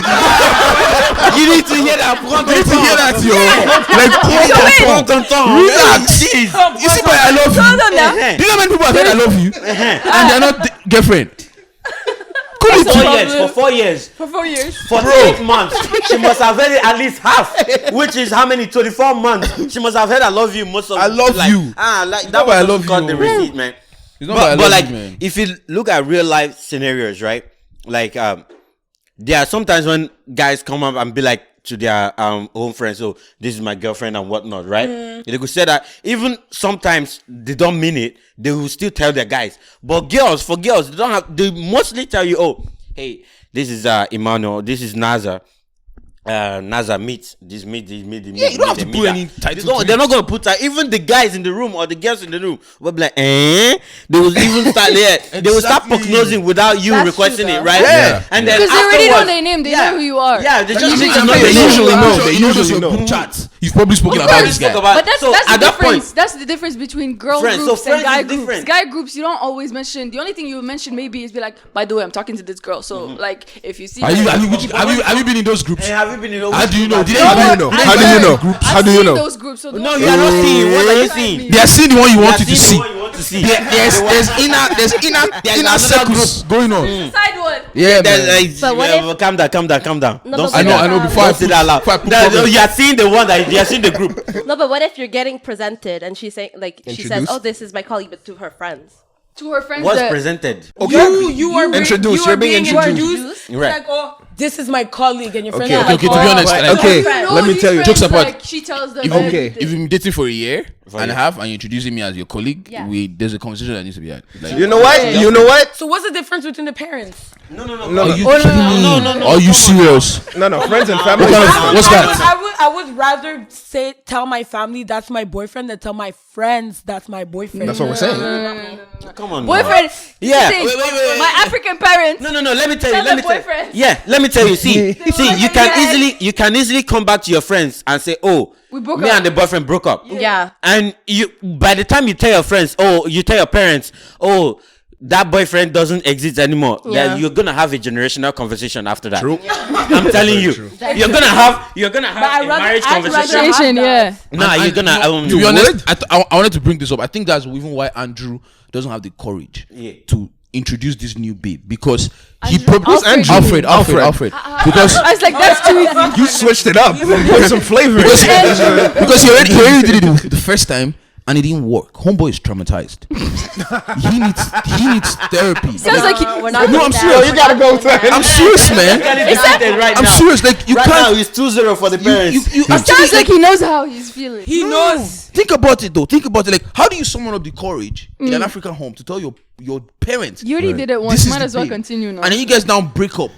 Speaker 3: You need to hear that. Prends ton
Speaker 4: You need to hear that, yo. Like,
Speaker 3: Prends ton temps.
Speaker 4: Relax.
Speaker 3: Jeez.
Speaker 4: You see my I love you.
Speaker 2: Hold on now.
Speaker 4: Do you know how many people have said I love you and they're not girlfriend? Cool it.
Speaker 3: 4 years. For 4 years.
Speaker 2: For 4 years.
Speaker 3: For 8 months. She must have heard it at least half. Which is how many? 24 months. She must have heard I love you most of
Speaker 4: I love
Speaker 3: like,
Speaker 4: you.
Speaker 3: Like
Speaker 4: not
Speaker 3: that
Speaker 4: why I
Speaker 3: was
Speaker 4: love
Speaker 3: got
Speaker 4: you.
Speaker 3: the receipt, man.
Speaker 4: It's not why I
Speaker 3: But
Speaker 4: love
Speaker 3: like,
Speaker 4: you, man.
Speaker 3: if you look at real life scenarios, right? Like, there are sometimes when guys come up and be like to their home friends, "Oh, this is my girlfriend" and whatnot, right? They could say that. Even sometimes they don't mean it. They will still tell their guys. But for girls, they don't have. They mostly tell you, "Oh, hey, this is Emmanuel. This is Naza. Naza meet.
Speaker 4: Yeah, you don't have to put any title to
Speaker 3: They're not gonna put that. Even the guys in the room or the girls in the room will be like, eh? They will even start there. They will start
Speaker 4: Exactly.
Speaker 3: prognosing without you
Speaker 7: That's
Speaker 3: requesting
Speaker 7: true,
Speaker 3: it,
Speaker 7: though.
Speaker 3: right?
Speaker 4: Yeah.
Speaker 3: And then
Speaker 2: Because they already know
Speaker 3: afterwards-
Speaker 2: their name. They
Speaker 3: yeah.
Speaker 2: know who you are.
Speaker 3: Yeah, they just
Speaker 4: Usually
Speaker 3: need to
Speaker 4: know
Speaker 3: know
Speaker 4: they
Speaker 3: your name.
Speaker 6: usually know.
Speaker 4: You
Speaker 6: They
Speaker 4: know
Speaker 6: usually
Speaker 4: your
Speaker 6: know.
Speaker 4: group chat. You've probably spoken
Speaker 3: Of
Speaker 4: about
Speaker 3: course,
Speaker 4: this
Speaker 3: spoke
Speaker 4: guy.
Speaker 3: about-
Speaker 2: But that's
Speaker 3: so
Speaker 2: that's
Speaker 3: at
Speaker 2: the
Speaker 3: that point,
Speaker 2: difference. That's the difference between girl
Speaker 3: Friends. So
Speaker 2: groups and
Speaker 3: friends
Speaker 2: guy
Speaker 3: is
Speaker 2: groups.
Speaker 3: different.
Speaker 2: Guy groups, you don't always mention. The only thing you mention maybe is be like, by the way, I'm talking to this girl. So like, if you see,
Speaker 4: Have you been in those groups?
Speaker 3: Hey, have you been in those
Speaker 4: How do you know? Did
Speaker 6: How do you know? How do you know? How do you
Speaker 2: seen
Speaker 6: know?
Speaker 2: those groups? So
Speaker 3: No, you are not seeing. What are you seeing?
Speaker 4: They are seeing the one you want
Speaker 3: You
Speaker 4: to
Speaker 3: are
Speaker 4: see.
Speaker 3: seeing the one you want to see.
Speaker 4: There's inner
Speaker 3: another
Speaker 4: circles going on.
Speaker 2: side one.
Speaker 4: Yeah,
Speaker 3: There's,
Speaker 4: man.
Speaker 3: like,
Speaker 7: But what
Speaker 3: calm down.
Speaker 7: No,
Speaker 3: Don't
Speaker 7: but
Speaker 3: say
Speaker 7: what
Speaker 3: that.
Speaker 4: I know. Before I
Speaker 3: Don't say
Speaker 4: put
Speaker 3: that loud.
Speaker 4: before I put
Speaker 3: No,
Speaker 4: problems.
Speaker 3: you are seeing the one that you are seeing the group.
Speaker 7: No, but what if you're getting presented and she's saying, like, she says,
Speaker 6: Introduced?
Speaker 7: "Oh, this is my colleague," but to her friends.
Speaker 2: To her friends.
Speaker 3: What's
Speaker 2: that-
Speaker 3: presented?
Speaker 5: You are
Speaker 6: Introduced.
Speaker 5: You are
Speaker 6: You're being
Speaker 5: introduced.
Speaker 3: Right.
Speaker 5: Like, "Oh, this is my colleague," and your friends
Speaker 6: Okay,
Speaker 5: are like,
Speaker 4: okay, to be
Speaker 5: "Oh,
Speaker 4: honest,
Speaker 6: Right,
Speaker 4: like,
Speaker 6: okay,
Speaker 2: No,
Speaker 6: let me
Speaker 2: these
Speaker 6: tell you.
Speaker 2: friends,
Speaker 4: Jokes apart.
Speaker 2: like, she tells them.
Speaker 6: Okay.
Speaker 2: everything.
Speaker 4: If you've been dating for a year and a
Speaker 3: year.
Speaker 4: half and you're introducing me as your colleague,
Speaker 7: Yeah.
Speaker 4: there's a conversation that needs to be had. Like,
Speaker 6: You know what? You know what?
Speaker 5: So what's the difference between the parents?
Speaker 6: No,
Speaker 4: are
Speaker 6: no,
Speaker 4: you
Speaker 3: no,
Speaker 4: kidding me?
Speaker 3: no,
Speaker 4: Are you serious?
Speaker 6: no. Friends and family.
Speaker 4: What kind of- What's that?
Speaker 5: I would rather tell my family that's my boyfriend than tell my friends that's my boyfriend.
Speaker 6: That's what we're saying.
Speaker 3: Come on.
Speaker 2: Boyfriend.
Speaker 3: Yeah.
Speaker 2: See,
Speaker 3: Wait.
Speaker 2: my African parents.
Speaker 3: No. Let me tell you.
Speaker 2: Tell
Speaker 3: Let me
Speaker 2: the
Speaker 3: tell you.
Speaker 2: boyfriend.
Speaker 3: Yeah. Let me tell you. See, you
Speaker 2: boyfriend.
Speaker 3: can easily come back to your friends and say, "Oh,
Speaker 2: We broke
Speaker 3: me
Speaker 2: up."
Speaker 3: and the boyfriend broke up."
Speaker 7: Yeah.
Speaker 3: And by the time you tell your friends, you tell your parents, "Oh, that boyfriend doesn't exist anymore,"
Speaker 7: Yeah.
Speaker 3: then you're gonna have a generational conversation after that.
Speaker 6: True.
Speaker 3: I'm telling you, you're gonna have a marriage conversation.
Speaker 2: Conversation, yeah.
Speaker 3: Nah, you're gonna.
Speaker 4: To be honest,
Speaker 6: would?
Speaker 4: I wanted to bring this up. I think that's even why Andrew doesn't have the courage
Speaker 3: Yeah.
Speaker 4: to introduce this new babe because he
Speaker 2: Andrew?
Speaker 4: proposed
Speaker 2: Alfred.
Speaker 4: Alfred. Because
Speaker 2: I was like, that's too easy.
Speaker 6: You switched it up. Put some flavor in it.
Speaker 4: because he already did it the first time and it didn't work. Homeboy is traumatized. he needs therapy.
Speaker 2: Sounds like
Speaker 7: We're not
Speaker 4: No,
Speaker 7: doing
Speaker 4: I'm
Speaker 7: that.
Speaker 4: serious.
Speaker 6: You gotta go to
Speaker 4: I'm serious, man.
Speaker 3: Right
Speaker 4: I'm
Speaker 3: now.
Speaker 4: serious. Like you
Speaker 3: Right now,
Speaker 4: can't.
Speaker 3: it's 2-0 for the parents.
Speaker 4: You
Speaker 2: Sounds
Speaker 4: actually
Speaker 2: like he knows how he's feeling.
Speaker 5: He knows.
Speaker 4: think about it though. Think about it. Like, how do you summon up the courage in an African home to tell your parents?
Speaker 2: You already did it
Speaker 4: This
Speaker 2: once.
Speaker 4: is
Speaker 2: Might
Speaker 4: the
Speaker 2: as well
Speaker 4: babe.
Speaker 2: continue now.
Speaker 4: And then you guys now break up,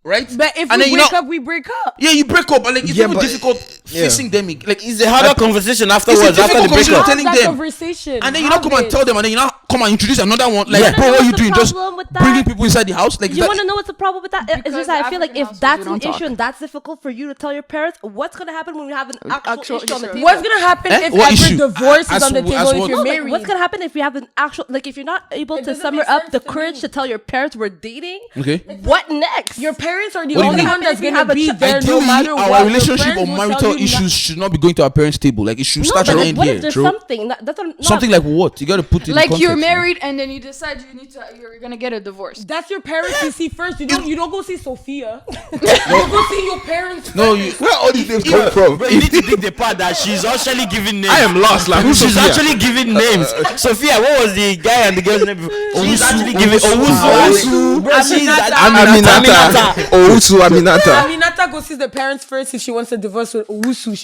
Speaker 4: right?
Speaker 5: But if
Speaker 4: and then
Speaker 5: we
Speaker 4: you
Speaker 5: break
Speaker 4: know-
Speaker 5: up, we break up.
Speaker 4: Yeah, you break up, and like it's
Speaker 6: Yeah,
Speaker 4: even
Speaker 6: but-
Speaker 4: difficult facing them. Like
Speaker 3: It's a harder conversation afterwards
Speaker 4: It's a
Speaker 3: after the
Speaker 4: difficult
Speaker 3: breakup.
Speaker 4: conversation. Telling
Speaker 5: Have that
Speaker 4: them.
Speaker 5: conversation.
Speaker 4: and then you not come and tell them, and then you not come and introduce another one. Like,
Speaker 3: Yeah.
Speaker 4: bro, what are you
Speaker 7: What's the
Speaker 4: doing? Just
Speaker 7: problem with that?
Speaker 4: bringing people inside the house? Like, is
Speaker 7: You
Speaker 4: that-
Speaker 7: want to know what's the problem with that? It's
Speaker 2: Because
Speaker 7: just that I feel like
Speaker 2: African
Speaker 7: if
Speaker 2: households,
Speaker 7: that's
Speaker 2: we
Speaker 7: an
Speaker 2: don't talk.
Speaker 7: issue and that's difficult for you to tell your parents, what's gonna happen when we have an actual
Speaker 2: Actual
Speaker 7: issue on the
Speaker 2: issue.
Speaker 7: table?
Speaker 5: What's gonna happen if
Speaker 4: What
Speaker 5: ever
Speaker 4: issue?
Speaker 5: divorce is
Speaker 4: As
Speaker 5: on the
Speaker 4: what-
Speaker 5: table
Speaker 4: as
Speaker 5: if
Speaker 4: what?
Speaker 5: you're
Speaker 7: No, like,
Speaker 5: married?
Speaker 7: what's gonna happen if you have an actual, like, if you're not able to
Speaker 5: doesn't
Speaker 7: summer
Speaker 5: make
Speaker 7: up
Speaker 5: sense
Speaker 7: the
Speaker 5: to
Speaker 7: courage
Speaker 5: me.
Speaker 7: to tell your parents we're dating?
Speaker 4: okay?
Speaker 7: What next?
Speaker 5: Your parents are the
Speaker 4: What do you
Speaker 5: only
Speaker 4: mean?
Speaker 5: one that's
Speaker 7: If you
Speaker 5: gonna
Speaker 7: have a
Speaker 5: be
Speaker 7: child-
Speaker 5: there no
Speaker 4: Ideally,
Speaker 5: matter what.
Speaker 4: our
Speaker 5: Your
Speaker 4: relationship
Speaker 5: friends
Speaker 4: or
Speaker 5: will
Speaker 4: marital
Speaker 5: tell you
Speaker 4: issues should not be going to our parents' table. Like, it should
Speaker 7: no,
Speaker 4: start
Speaker 7: but
Speaker 4: and
Speaker 7: like,
Speaker 4: end
Speaker 7: what
Speaker 4: here.
Speaker 7: if there's
Speaker 4: True.
Speaker 7: something that's not
Speaker 4: Something like what? You got to put it in
Speaker 2: like
Speaker 4: context,
Speaker 2: you're
Speaker 4: man.
Speaker 2: married and then you decide you're gonna get a divorce.
Speaker 5: That's your parents you see first. You don't go see Sophia. You go see your parents.
Speaker 4: No,
Speaker 5: first.
Speaker 4: you.
Speaker 6: where all these names come from?
Speaker 3: Bro, you need to dig the part that she's actually giving names.
Speaker 6: I am lost. Like, who's
Speaker 3: She's
Speaker 6: Sophia?
Speaker 3: actually giving names. Sophia, what was the guy and the girl's name? She's actually giving
Speaker 6: Owusu.
Speaker 3: Bro, she's
Speaker 6: Aminata. Owusu Aminata.
Speaker 5: Aminata go see the parents first if she wants a divorce with Owusu.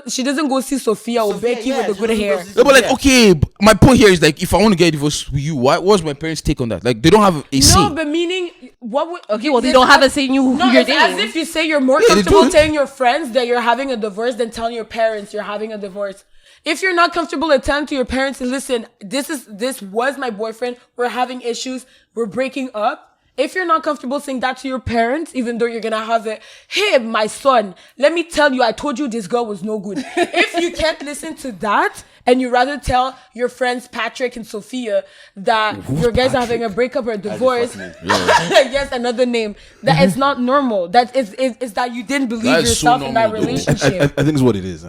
Speaker 5: She doesn't go see Sophia or Becky with the good hair.
Speaker 4: No, but like, okay, my point here is like, if I want to get a divorce with you, what's my parents' take on that? Like, they don't have a say.
Speaker 5: No, but meaning what would
Speaker 7: Okay, well, they don't have a say in who
Speaker 5: No,
Speaker 7: you're
Speaker 5: it's as
Speaker 7: dating.
Speaker 5: if you say you're more
Speaker 4: Yeah, they
Speaker 5: comfortable
Speaker 4: do.
Speaker 5: telling your friends that you're having a divorce than telling your parents you're having a divorce. If you're not comfortable at telling to your parents, listen, this was my boyfriend. We're having issues. We're breaking up. If you're not comfortable saying that to your parents, even though you're gonna have it, hey, my son, let me tell you, I told you this girl was no good. If you can't listen to that, and you rather tell your friends Patrick and Sophia that your guys are having a breakup or a divorce, yes, another name, that it's not normal. That is that you didn't believe
Speaker 4: That is so
Speaker 5: yourself in that
Speaker 4: normal, though.
Speaker 5: relationship.
Speaker 1: I think it's what it is.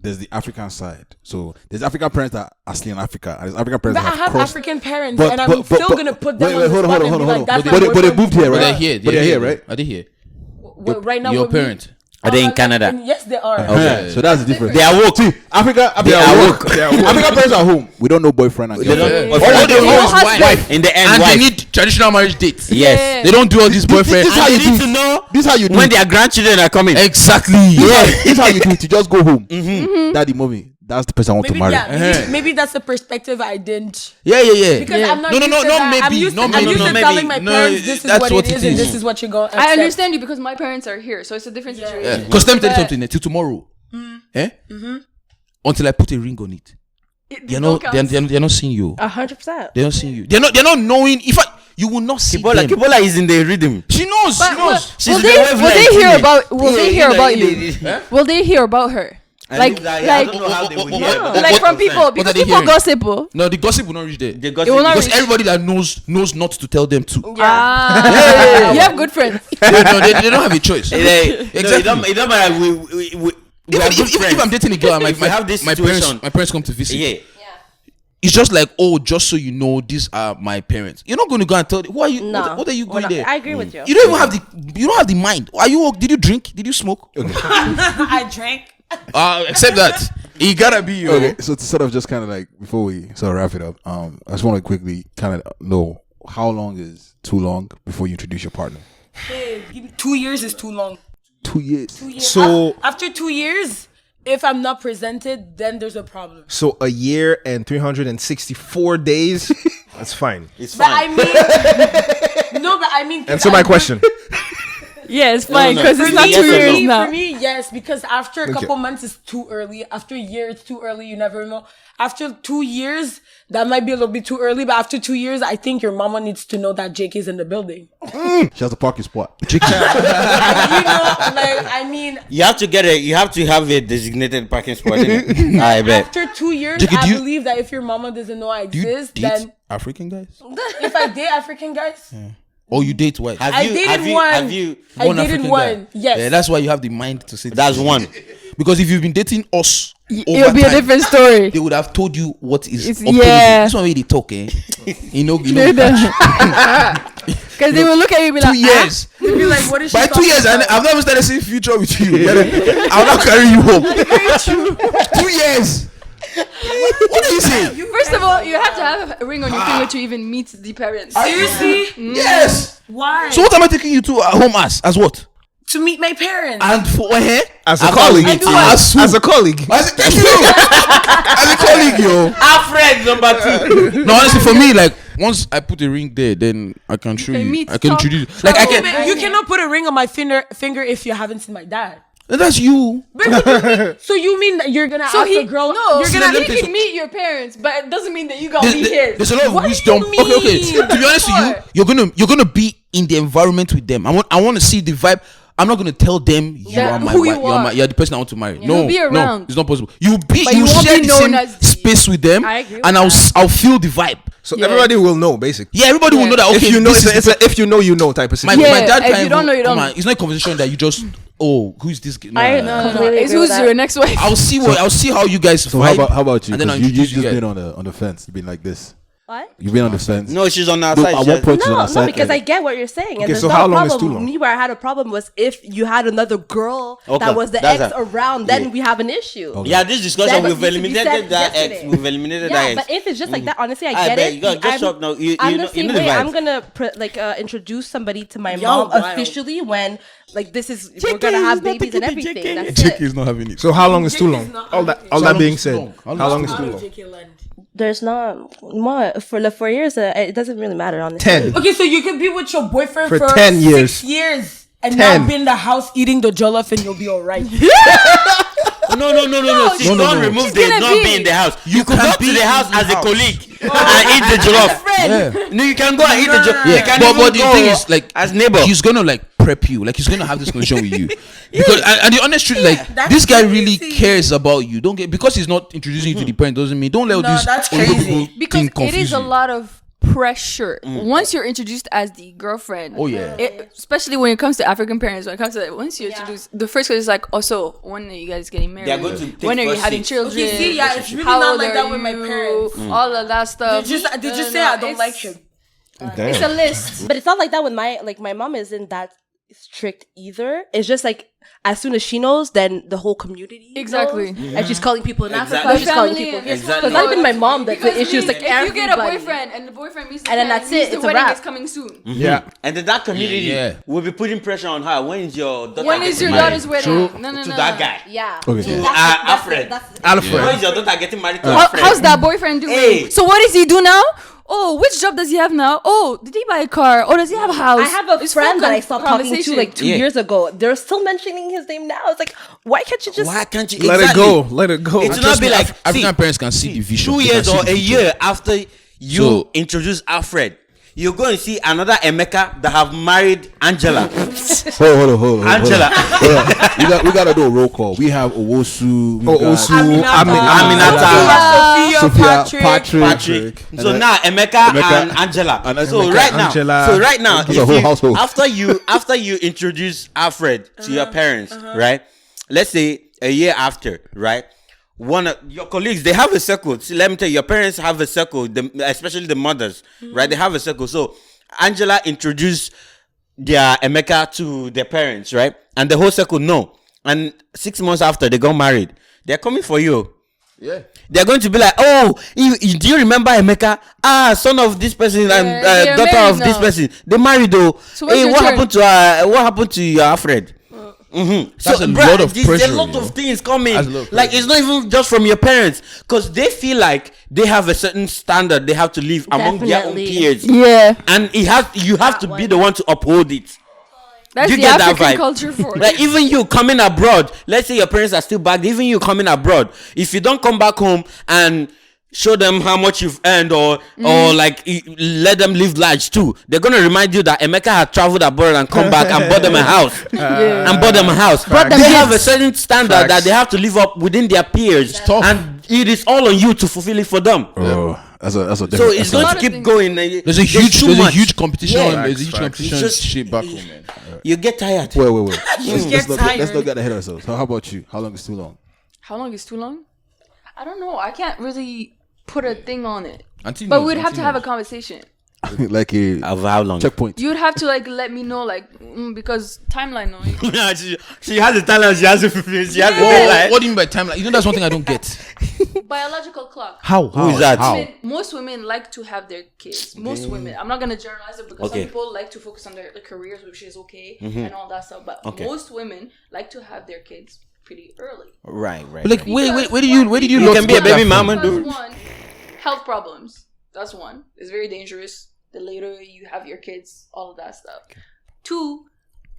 Speaker 1: There's the African side. So there's African parents that are still in Africa, and there's African parents
Speaker 5: But
Speaker 1: that
Speaker 5: I have
Speaker 1: crossed.
Speaker 5: African parents, and I'm still gonna put them
Speaker 1: wait,
Speaker 5: on the
Speaker 1: hold
Speaker 5: spot
Speaker 1: on,
Speaker 5: and
Speaker 1: hold
Speaker 5: be
Speaker 1: on,
Speaker 5: like,
Speaker 1: hold on.
Speaker 5: that's my
Speaker 1: But they
Speaker 5: boyfriend.
Speaker 1: moved here, right?
Speaker 4: They're here.
Speaker 1: But they're here, right?
Speaker 4: Are they here?
Speaker 5: Well, right now,
Speaker 4: Your
Speaker 5: what we-
Speaker 4: parent.
Speaker 3: Are they in Canada?
Speaker 5: Yes, they are.
Speaker 1: Okay. So that's the difference.
Speaker 3: They are woke.
Speaker 1: See, Africa,
Speaker 3: They are woke.
Speaker 1: African parents are home. We don't know boyfriend and
Speaker 3: They
Speaker 1: girlfriend.
Speaker 3: don't-
Speaker 4: All
Speaker 3: Boyfriend
Speaker 4: they
Speaker 3: and
Speaker 4: know is
Speaker 2: husband.
Speaker 4: wife.
Speaker 3: In the end,
Speaker 4: And
Speaker 3: wife.
Speaker 4: they need traditional marriage dates.
Speaker 3: Yes.
Speaker 4: They don't do all these boyfriends.
Speaker 1: This is how
Speaker 3: And
Speaker 1: you
Speaker 3: they
Speaker 1: do
Speaker 3: need to
Speaker 1: it.
Speaker 3: know
Speaker 1: This is how you do
Speaker 3: when
Speaker 1: it.
Speaker 3: their grandchildren are coming.
Speaker 4: Exactly.
Speaker 1: This is how you do it. You just go home. Daddy, mommy, that's the person I want
Speaker 5: Maybe,
Speaker 1: to marry.
Speaker 5: maybe that's the perspective I didn't.
Speaker 4: Yeah.
Speaker 5: Because I'm not
Speaker 4: No,
Speaker 5: used to that. I'm
Speaker 4: maybe.
Speaker 5: used to,
Speaker 4: No,
Speaker 5: I'm
Speaker 4: maybe.
Speaker 5: used to
Speaker 3: No,
Speaker 5: telling my
Speaker 4: maybe.
Speaker 5: parents
Speaker 4: No,
Speaker 5: this is
Speaker 4: that's
Speaker 5: what
Speaker 4: what
Speaker 5: it
Speaker 4: it
Speaker 5: is and
Speaker 4: is.
Speaker 5: this is what you're going to
Speaker 2: I understand you because my parents are here, so it's a different situation.
Speaker 4: Because let me tell you
Speaker 2: But-
Speaker 4: something. Till tomorrow, until I put a ring on it, they're not seeing you.
Speaker 7: 100%.
Speaker 4: They're not seeing you. They're not knowing. In fact, you will not see them.
Speaker 3: Kibola is in the rhythm.
Speaker 4: She knows. She knows.
Speaker 3: She's
Speaker 2: Will
Speaker 3: in the
Speaker 2: they
Speaker 3: wavelength.
Speaker 2: hear about? Will they hear about
Speaker 3: you?
Speaker 2: you? Will they hear about her? Like,
Speaker 3: I don't know how they will hear.
Speaker 7: No.
Speaker 3: but
Speaker 2: like
Speaker 3: that's
Speaker 2: from
Speaker 3: what I'm
Speaker 2: people
Speaker 3: saying.
Speaker 2: because
Speaker 4: are they
Speaker 2: people
Speaker 4: hearing?
Speaker 2: gossip. Oh.
Speaker 4: No, the gossip will not reach there.
Speaker 3: They got
Speaker 2: It will not
Speaker 4: Because
Speaker 2: reach.
Speaker 4: everybody that knows not to tell them to.
Speaker 2: Ah, you have good friends.
Speaker 4: No, they don't have a choice.
Speaker 3: It don't matter. We are good
Speaker 4: If I'm
Speaker 3: friends.
Speaker 4: dating a girl and
Speaker 3: If we have this situation-
Speaker 4: my parents come to visit,
Speaker 3: Yeah.
Speaker 4: it's just like, oh, just so you know, these are my parents. You're not going to go and tell them, who are you?
Speaker 7: No.
Speaker 4: What are you going there?
Speaker 7: I agree with you.
Speaker 4: You don't even have the mind. Are you? Did you drink? Did you smoke?
Speaker 5: I drank.
Speaker 4: Except that it gotta be you.
Speaker 1: Okay, so to sort of just kind of like before we sort of wrap it up, I just want to quickly kind of know how long is too long before you introduce your partner.
Speaker 5: Hey, 2 years is too long.
Speaker 1: 2 years.
Speaker 5: 2 years.
Speaker 6: So-
Speaker 5: after 2 years, if I'm not presented, then there's a problem.
Speaker 6: So a year and 364 days. That's fine.
Speaker 3: It's
Speaker 5: But
Speaker 3: fine.
Speaker 5: I mean.
Speaker 6: Answer my question.
Speaker 2: Yeah, it's fine
Speaker 3: no.
Speaker 2: because
Speaker 3: For
Speaker 2: it's not
Speaker 3: me,
Speaker 2: 2
Speaker 3: yes or
Speaker 2: years
Speaker 3: no?
Speaker 2: now.
Speaker 5: For me, yes, because after a couple months it's too early. After a year, it's too early. You never know. After 2 years, that might be a little bit too early. But after 2 years, I think your mama needs to know that Jake is in the building.
Speaker 1: She has a parking spot.
Speaker 5: I mean,
Speaker 3: You have to have a designated parking spot. innit? I bet.
Speaker 5: after 2 years,
Speaker 4: Jake,
Speaker 5: I
Speaker 4: do you-
Speaker 5: believe that if your mama doesn't know I
Speaker 4: Do you
Speaker 5: exist,
Speaker 4: date
Speaker 5: then
Speaker 4: African guys?
Speaker 5: if I date African guys,
Speaker 4: Or you date white?
Speaker 3: Have
Speaker 5: I
Speaker 3: you-
Speaker 5: dated
Speaker 3: have you-
Speaker 5: one.
Speaker 3: have you-
Speaker 5: I
Speaker 4: One
Speaker 5: dated
Speaker 4: African
Speaker 5: one.
Speaker 4: guy.
Speaker 5: Yes.
Speaker 4: Yeah, that's why you have the mind to say
Speaker 3: That's one.
Speaker 4: Because if you've been dating us,
Speaker 2: It'll be a
Speaker 4: time,
Speaker 2: different story.
Speaker 4: They would have told you what is
Speaker 2: It's-
Speaker 4: obtainable.
Speaker 2: yeah.
Speaker 4: This one way they talk, eh? you know.
Speaker 2: Because they will look at you and be
Speaker 4: 2
Speaker 2: like,
Speaker 4: years.
Speaker 5: You'd be like, what is she
Speaker 4: By 2
Speaker 5: talking
Speaker 4: years,
Speaker 5: about?
Speaker 4: I've never started seeing future with you. I'll not carry you home. 2 years. What do you say?
Speaker 2: First of all, you have to have a ring on your finger to even meet the parents.
Speaker 5: Seriously?
Speaker 4: Yes.
Speaker 5: Why?
Speaker 4: So what am I taking you to home as what?
Speaker 5: To meet my parents.
Speaker 4: And for
Speaker 6: As a
Speaker 3: After
Speaker 6: colleague.
Speaker 3: we meet you.
Speaker 6: As a colleague.
Speaker 4: As a colleague, yo.
Speaker 3: Our friend number 2.
Speaker 4: No, honestly, for me, like once I put a ring there, then I can show
Speaker 2: can
Speaker 4: you.
Speaker 2: meet,
Speaker 4: I can
Speaker 2: talk.
Speaker 4: introduce. Like I can.
Speaker 5: You cannot put a ring on my finger if you haven't seen my dad.
Speaker 4: That's you.
Speaker 5: So you mean that you're gonna
Speaker 2: So
Speaker 5: ask a girl?
Speaker 2: no,
Speaker 5: you're
Speaker 2: so
Speaker 5: gonna
Speaker 2: he can meet your parents, but it doesn't mean that you gotta meet his.
Speaker 4: There's a lot of
Speaker 5: What do
Speaker 4: wisdom.
Speaker 5: you
Speaker 4: Okay.
Speaker 5: mean?
Speaker 4: To be honest with you, you're gonna be in the environment with them. I want to see the vibe. I'm not gonna tell them you
Speaker 2: That
Speaker 4: are my
Speaker 2: who
Speaker 4: wife.
Speaker 2: you are.
Speaker 4: You're the person I want to marry.
Speaker 2: You'll be around.
Speaker 4: No, it's not possible. You'll be.
Speaker 2: But
Speaker 4: You
Speaker 2: you won't
Speaker 4: share
Speaker 2: be
Speaker 4: the
Speaker 2: known
Speaker 4: same
Speaker 2: as the-
Speaker 4: space with them,
Speaker 7: I agree with
Speaker 4: and I'll feel the vibe.
Speaker 6: So
Speaker 2: Yeah.
Speaker 6: everybody will know, basically.
Speaker 4: Yeah, everybody will know that. Okay,
Speaker 6: If you know,
Speaker 4: this is the
Speaker 6: if you know, you know type of
Speaker 4: My,
Speaker 6: situation.
Speaker 4: my
Speaker 2: Yeah,
Speaker 4: dad
Speaker 2: if
Speaker 4: can't
Speaker 2: you don't
Speaker 4: even-
Speaker 2: know, you
Speaker 4: come
Speaker 2: don't
Speaker 4: on, it's not a conversation that you just, oh, who's this guy? No,
Speaker 7: I
Speaker 4: no, no.
Speaker 2: No,
Speaker 7: completely
Speaker 2: it's
Speaker 7: agree with
Speaker 2: who's
Speaker 7: that.
Speaker 2: your next wife.
Speaker 4: I'll see how you guys
Speaker 1: So
Speaker 4: vibe.
Speaker 1: how about you?
Speaker 4: And then
Speaker 1: 'Cause
Speaker 4: I'll
Speaker 1: you
Speaker 4: introduce
Speaker 1: just
Speaker 4: you
Speaker 1: been
Speaker 4: guys.
Speaker 1: on the fence. You've been like this.
Speaker 7: What?
Speaker 1: You've been on the fence.
Speaker 3: No, she's on our
Speaker 1: No,
Speaker 3: side.
Speaker 1: at
Speaker 3: She
Speaker 1: one
Speaker 3: has-
Speaker 1: point she's on our
Speaker 7: No,
Speaker 1: side.
Speaker 7: because I get what you're saying. And
Speaker 6: Okay,
Speaker 7: there's
Speaker 6: so
Speaker 7: no
Speaker 6: how long is
Speaker 7: problem.
Speaker 6: too long?
Speaker 7: Me, where I had a problem was if you had another girl
Speaker 3: Okay,
Speaker 7: that was the
Speaker 3: that's
Speaker 7: ex
Speaker 3: a-
Speaker 7: around, then we have an issue.
Speaker 3: Yeah, this discussion
Speaker 7: That
Speaker 3: we've
Speaker 7: needs to be
Speaker 3: eliminated
Speaker 7: said
Speaker 3: that ex.
Speaker 7: yesterday.
Speaker 3: We've eliminated
Speaker 7: Yeah,
Speaker 3: that
Speaker 7: but
Speaker 3: ex.
Speaker 7: if it's just like that, honestly, I
Speaker 3: I
Speaker 7: get
Speaker 3: bet
Speaker 7: it.
Speaker 3: you gotta just shop now. You
Speaker 7: I'm
Speaker 3: know-
Speaker 7: the same
Speaker 3: you know the
Speaker 7: way. I'm
Speaker 3: vibes.
Speaker 7: gonna introduce somebody to my
Speaker 5: Yo,
Speaker 7: mom
Speaker 5: wild.
Speaker 7: officially when like this is we're gonna have babies and everything. That's
Speaker 4: Jake
Speaker 7: it.
Speaker 4: is not having it.
Speaker 6: So how long is too
Speaker 5: Jake
Speaker 6: long?
Speaker 5: is not
Speaker 6: All
Speaker 5: on
Speaker 6: that
Speaker 5: it.
Speaker 6: all
Speaker 4: So
Speaker 6: that
Speaker 4: how
Speaker 6: being
Speaker 4: long is
Speaker 6: said,
Speaker 4: too long?
Speaker 6: how long is
Speaker 5: Out
Speaker 6: too
Speaker 5: of
Speaker 6: long?
Speaker 5: JK land.
Speaker 7: There's not more for the 4 years. It doesn't really matter honestly.
Speaker 6: 10.
Speaker 5: Okay, so you can be with your boyfriend
Speaker 6: For
Speaker 5: for
Speaker 6: 10 years.
Speaker 5: 6 years and
Speaker 6: 10.
Speaker 5: not be in the house eating the jollof and you'll be alright.
Speaker 3: No. See, don't remove
Speaker 2: She's
Speaker 3: the
Speaker 2: gonna
Speaker 3: not be in the house. You could
Speaker 4: can
Speaker 3: go
Speaker 4: be
Speaker 3: to the
Speaker 4: in
Speaker 3: house
Speaker 4: the
Speaker 3: as a
Speaker 4: house.
Speaker 3: colleague and eat the jollof.
Speaker 4: Yeah.
Speaker 3: No, you can go and eat the jollof. You
Speaker 4: Yeah,
Speaker 3: can
Speaker 4: but
Speaker 3: even
Speaker 4: the
Speaker 3: go
Speaker 4: thing is, like,
Speaker 3: as neighbor.
Speaker 4: he's gonna like prep you, like he's gonna have this conversation with you, because and the honest truth, like
Speaker 5: that's
Speaker 4: this guy really
Speaker 5: crazy.
Speaker 4: cares about you. Don't get because he's not introducing you to the parent doesn't mean don't let
Speaker 5: No,
Speaker 4: these
Speaker 5: that's
Speaker 4: older
Speaker 5: crazy.
Speaker 4: people
Speaker 2: Because
Speaker 4: think
Speaker 2: it
Speaker 4: confuse
Speaker 2: is a
Speaker 4: you.
Speaker 2: lot of pressure once you're introduced as the girlfriend.
Speaker 4: Oh, yeah.
Speaker 2: Especially when it comes to African parents. When it comes to once you introduce, the first question is like, oh, so when are you guys getting married?
Speaker 3: They are going to take
Speaker 2: When are you
Speaker 3: first
Speaker 2: having
Speaker 3: seats.
Speaker 2: children?
Speaker 5: Okay, see, yeah, it's really
Speaker 2: How
Speaker 5: not
Speaker 2: old
Speaker 5: like
Speaker 2: are
Speaker 5: that with my
Speaker 2: you?
Speaker 5: parents.
Speaker 2: All of that stuff.
Speaker 5: They just say I don't
Speaker 2: it's-
Speaker 5: like him.
Speaker 2: It's a list.
Speaker 7: But it's not like that with my mom isn't that strict either. It's just like as soon as she knows, then the whole community
Speaker 2: Exactly.
Speaker 7: knows. And she's calling people in
Speaker 3: Exactly.
Speaker 7: Africa. She's calling
Speaker 2: Family,
Speaker 7: people here.
Speaker 3: Exactly.
Speaker 7: So it's not even my mom that's the issue. It's like
Speaker 2: if you get a
Speaker 7: everybody.
Speaker 2: boyfriend and the boyfriend means
Speaker 7: And then that's it,
Speaker 2: the
Speaker 7: it's a
Speaker 2: wedding
Speaker 7: wrap.
Speaker 2: is coming soon.
Speaker 6: Yeah.
Speaker 3: And then that community
Speaker 4: Yeah.
Speaker 3: will be putting pressure on her. When is your daughter
Speaker 2: When is your
Speaker 3: getting married?
Speaker 2: daughter's wedding? No.
Speaker 3: To that guy.
Speaker 7: Yeah.
Speaker 1: Okay.
Speaker 7: So
Speaker 3: Alfred.
Speaker 6: Alfred.
Speaker 3: When is your daughter getting married to
Speaker 2: How,
Speaker 3: Alfred?
Speaker 2: how's that boyfriend doing?
Speaker 3: Hey.
Speaker 2: So what does he do now? Oh, which job does he have now? Oh, did he buy a car? Or does he have a house?
Speaker 7: I have a
Speaker 2: It's
Speaker 7: friend
Speaker 2: full
Speaker 7: that I stopped talking to
Speaker 2: conversation.
Speaker 7: like 2
Speaker 3: Yeah.
Speaker 7: years ago. They're still mentioning his name now. It's like, why can't you just
Speaker 3: Why can't you
Speaker 6: Let
Speaker 3: exactly.
Speaker 6: it go. Let it go.
Speaker 3: It should
Speaker 4: Trust
Speaker 3: not be
Speaker 4: me,
Speaker 3: like
Speaker 4: African
Speaker 3: see,
Speaker 4: parents can see the vision.
Speaker 3: 2
Speaker 4: They can
Speaker 3: years
Speaker 4: see
Speaker 3: or
Speaker 4: the
Speaker 3: a
Speaker 4: future.
Speaker 3: year after you
Speaker 4: So-
Speaker 3: introduce Alfred, you go and see another Emeka that have married Angela.
Speaker 1: Hold on.
Speaker 3: Angela.
Speaker 1: Hold on. We gotta do a roll call. We have Owosu.
Speaker 6: Owosu,
Speaker 3: Aminata.
Speaker 5: Sophia, Patrick.
Speaker 3: Patrick.
Speaker 1: And
Speaker 3: So
Speaker 1: then
Speaker 3: now Emeka and
Speaker 1: Emeka
Speaker 3: Angela.
Speaker 1: and
Speaker 3: So
Speaker 1: Emeka,
Speaker 3: right now,
Speaker 6: Angela.
Speaker 1: That's a whole household.
Speaker 3: after you introduce Alfred to your parents, right? Let's say a year after, right? One of your colleagues, they have a circle. See, let me tell you, your parents have a circle, especially the mothers, right? They have a circle. So Angela introduced their Emeka to their parents, right? And the whole circle know. And 6 months after they got married, they're coming for you.
Speaker 4: Yeah.
Speaker 3: They're going to be like, oh, do you remember Emeka? Son of this person and
Speaker 2: they're
Speaker 3: daughter
Speaker 2: married
Speaker 3: of this
Speaker 2: now.
Speaker 3: person. They married though.
Speaker 2: So what's
Speaker 3: Hey,
Speaker 2: your
Speaker 3: what
Speaker 2: turn?
Speaker 3: happened to what happened to your Alfred?
Speaker 4: That's a
Speaker 3: bruh,
Speaker 4: lot of
Speaker 3: there's
Speaker 4: pressure,
Speaker 3: a lot
Speaker 4: you know.
Speaker 3: of things coming.
Speaker 4: That's a lot of
Speaker 3: Like
Speaker 4: pressure.
Speaker 3: it's not even just from your parents, because they feel like they have a certain standard they have to live among their own
Speaker 7: Definitely.
Speaker 3: peers.
Speaker 2: Yeah.
Speaker 3: And you have to be the one to uphold it.
Speaker 2: That's
Speaker 3: You
Speaker 2: the
Speaker 3: get that
Speaker 2: African
Speaker 3: vibe?
Speaker 2: culture for it.
Speaker 3: Like even you coming abroad, let's say your parents are still back, even you coming abroad, if you don't come back home and show them how much you've earned or like let them live large too, they're gonna remind you that Emeka had traveled abroad and come back and bought them a house. And bought them a house.
Speaker 2: Brought them
Speaker 3: They have a
Speaker 2: gifts.
Speaker 3: certain standard that they have to live up within their peers,
Speaker 4: tough.
Speaker 3: and it is all on you to fulfill it for them.
Speaker 1: Oh, that's a
Speaker 3: So
Speaker 1: different.
Speaker 3: it's
Speaker 1: that's a-
Speaker 3: going
Speaker 2: lot
Speaker 3: to
Speaker 2: of
Speaker 3: keep
Speaker 2: things.
Speaker 3: going.
Speaker 4: There's a huge competition.
Speaker 3: Yeah.
Speaker 4: There's a huge
Speaker 6: Facts.
Speaker 4: competition
Speaker 3: It's just-
Speaker 4: shit back home, man.
Speaker 3: You get tired.
Speaker 1: Wait.
Speaker 5: get
Speaker 1: Let's
Speaker 5: tired.
Speaker 1: not get ahead of ourselves. How about you? How long is too long?
Speaker 2: How long is too long? I don't know. I can't really put a thing on it.
Speaker 4: Until
Speaker 2: But
Speaker 4: knows,
Speaker 2: we'd have
Speaker 4: until
Speaker 2: to have a
Speaker 4: knows.
Speaker 2: conversation.
Speaker 1: Like a
Speaker 3: Of how long?
Speaker 1: checkpoint.
Speaker 2: You'd have to like let me know, like because timeline. No,
Speaker 3: she has a talent. She has a she has
Speaker 4: Whoa, what do you mean by timeline? You know, that's one thing I don't get.
Speaker 2: biological clock.
Speaker 4: How?
Speaker 3: Who is that?
Speaker 4: How?
Speaker 2: Most women like to have their kids. Most women. I'm not gonna generalize it because
Speaker 3: Okay.
Speaker 2: some people like to focus on their careers, which is okay, and all that stuff. But
Speaker 3: Okay.
Speaker 2: most women like to have their kids pretty early.
Speaker 3: Right.
Speaker 4: But like,
Speaker 2: Because
Speaker 4: where did you
Speaker 3: You
Speaker 4: lot
Speaker 3: can be a
Speaker 4: get that
Speaker 3: baby
Speaker 4: from?
Speaker 3: mama,
Speaker 2: Because
Speaker 3: dude.
Speaker 2: one, health problems. That's one. It's very dangerous. The later you have your kids, all of that stuff. Two,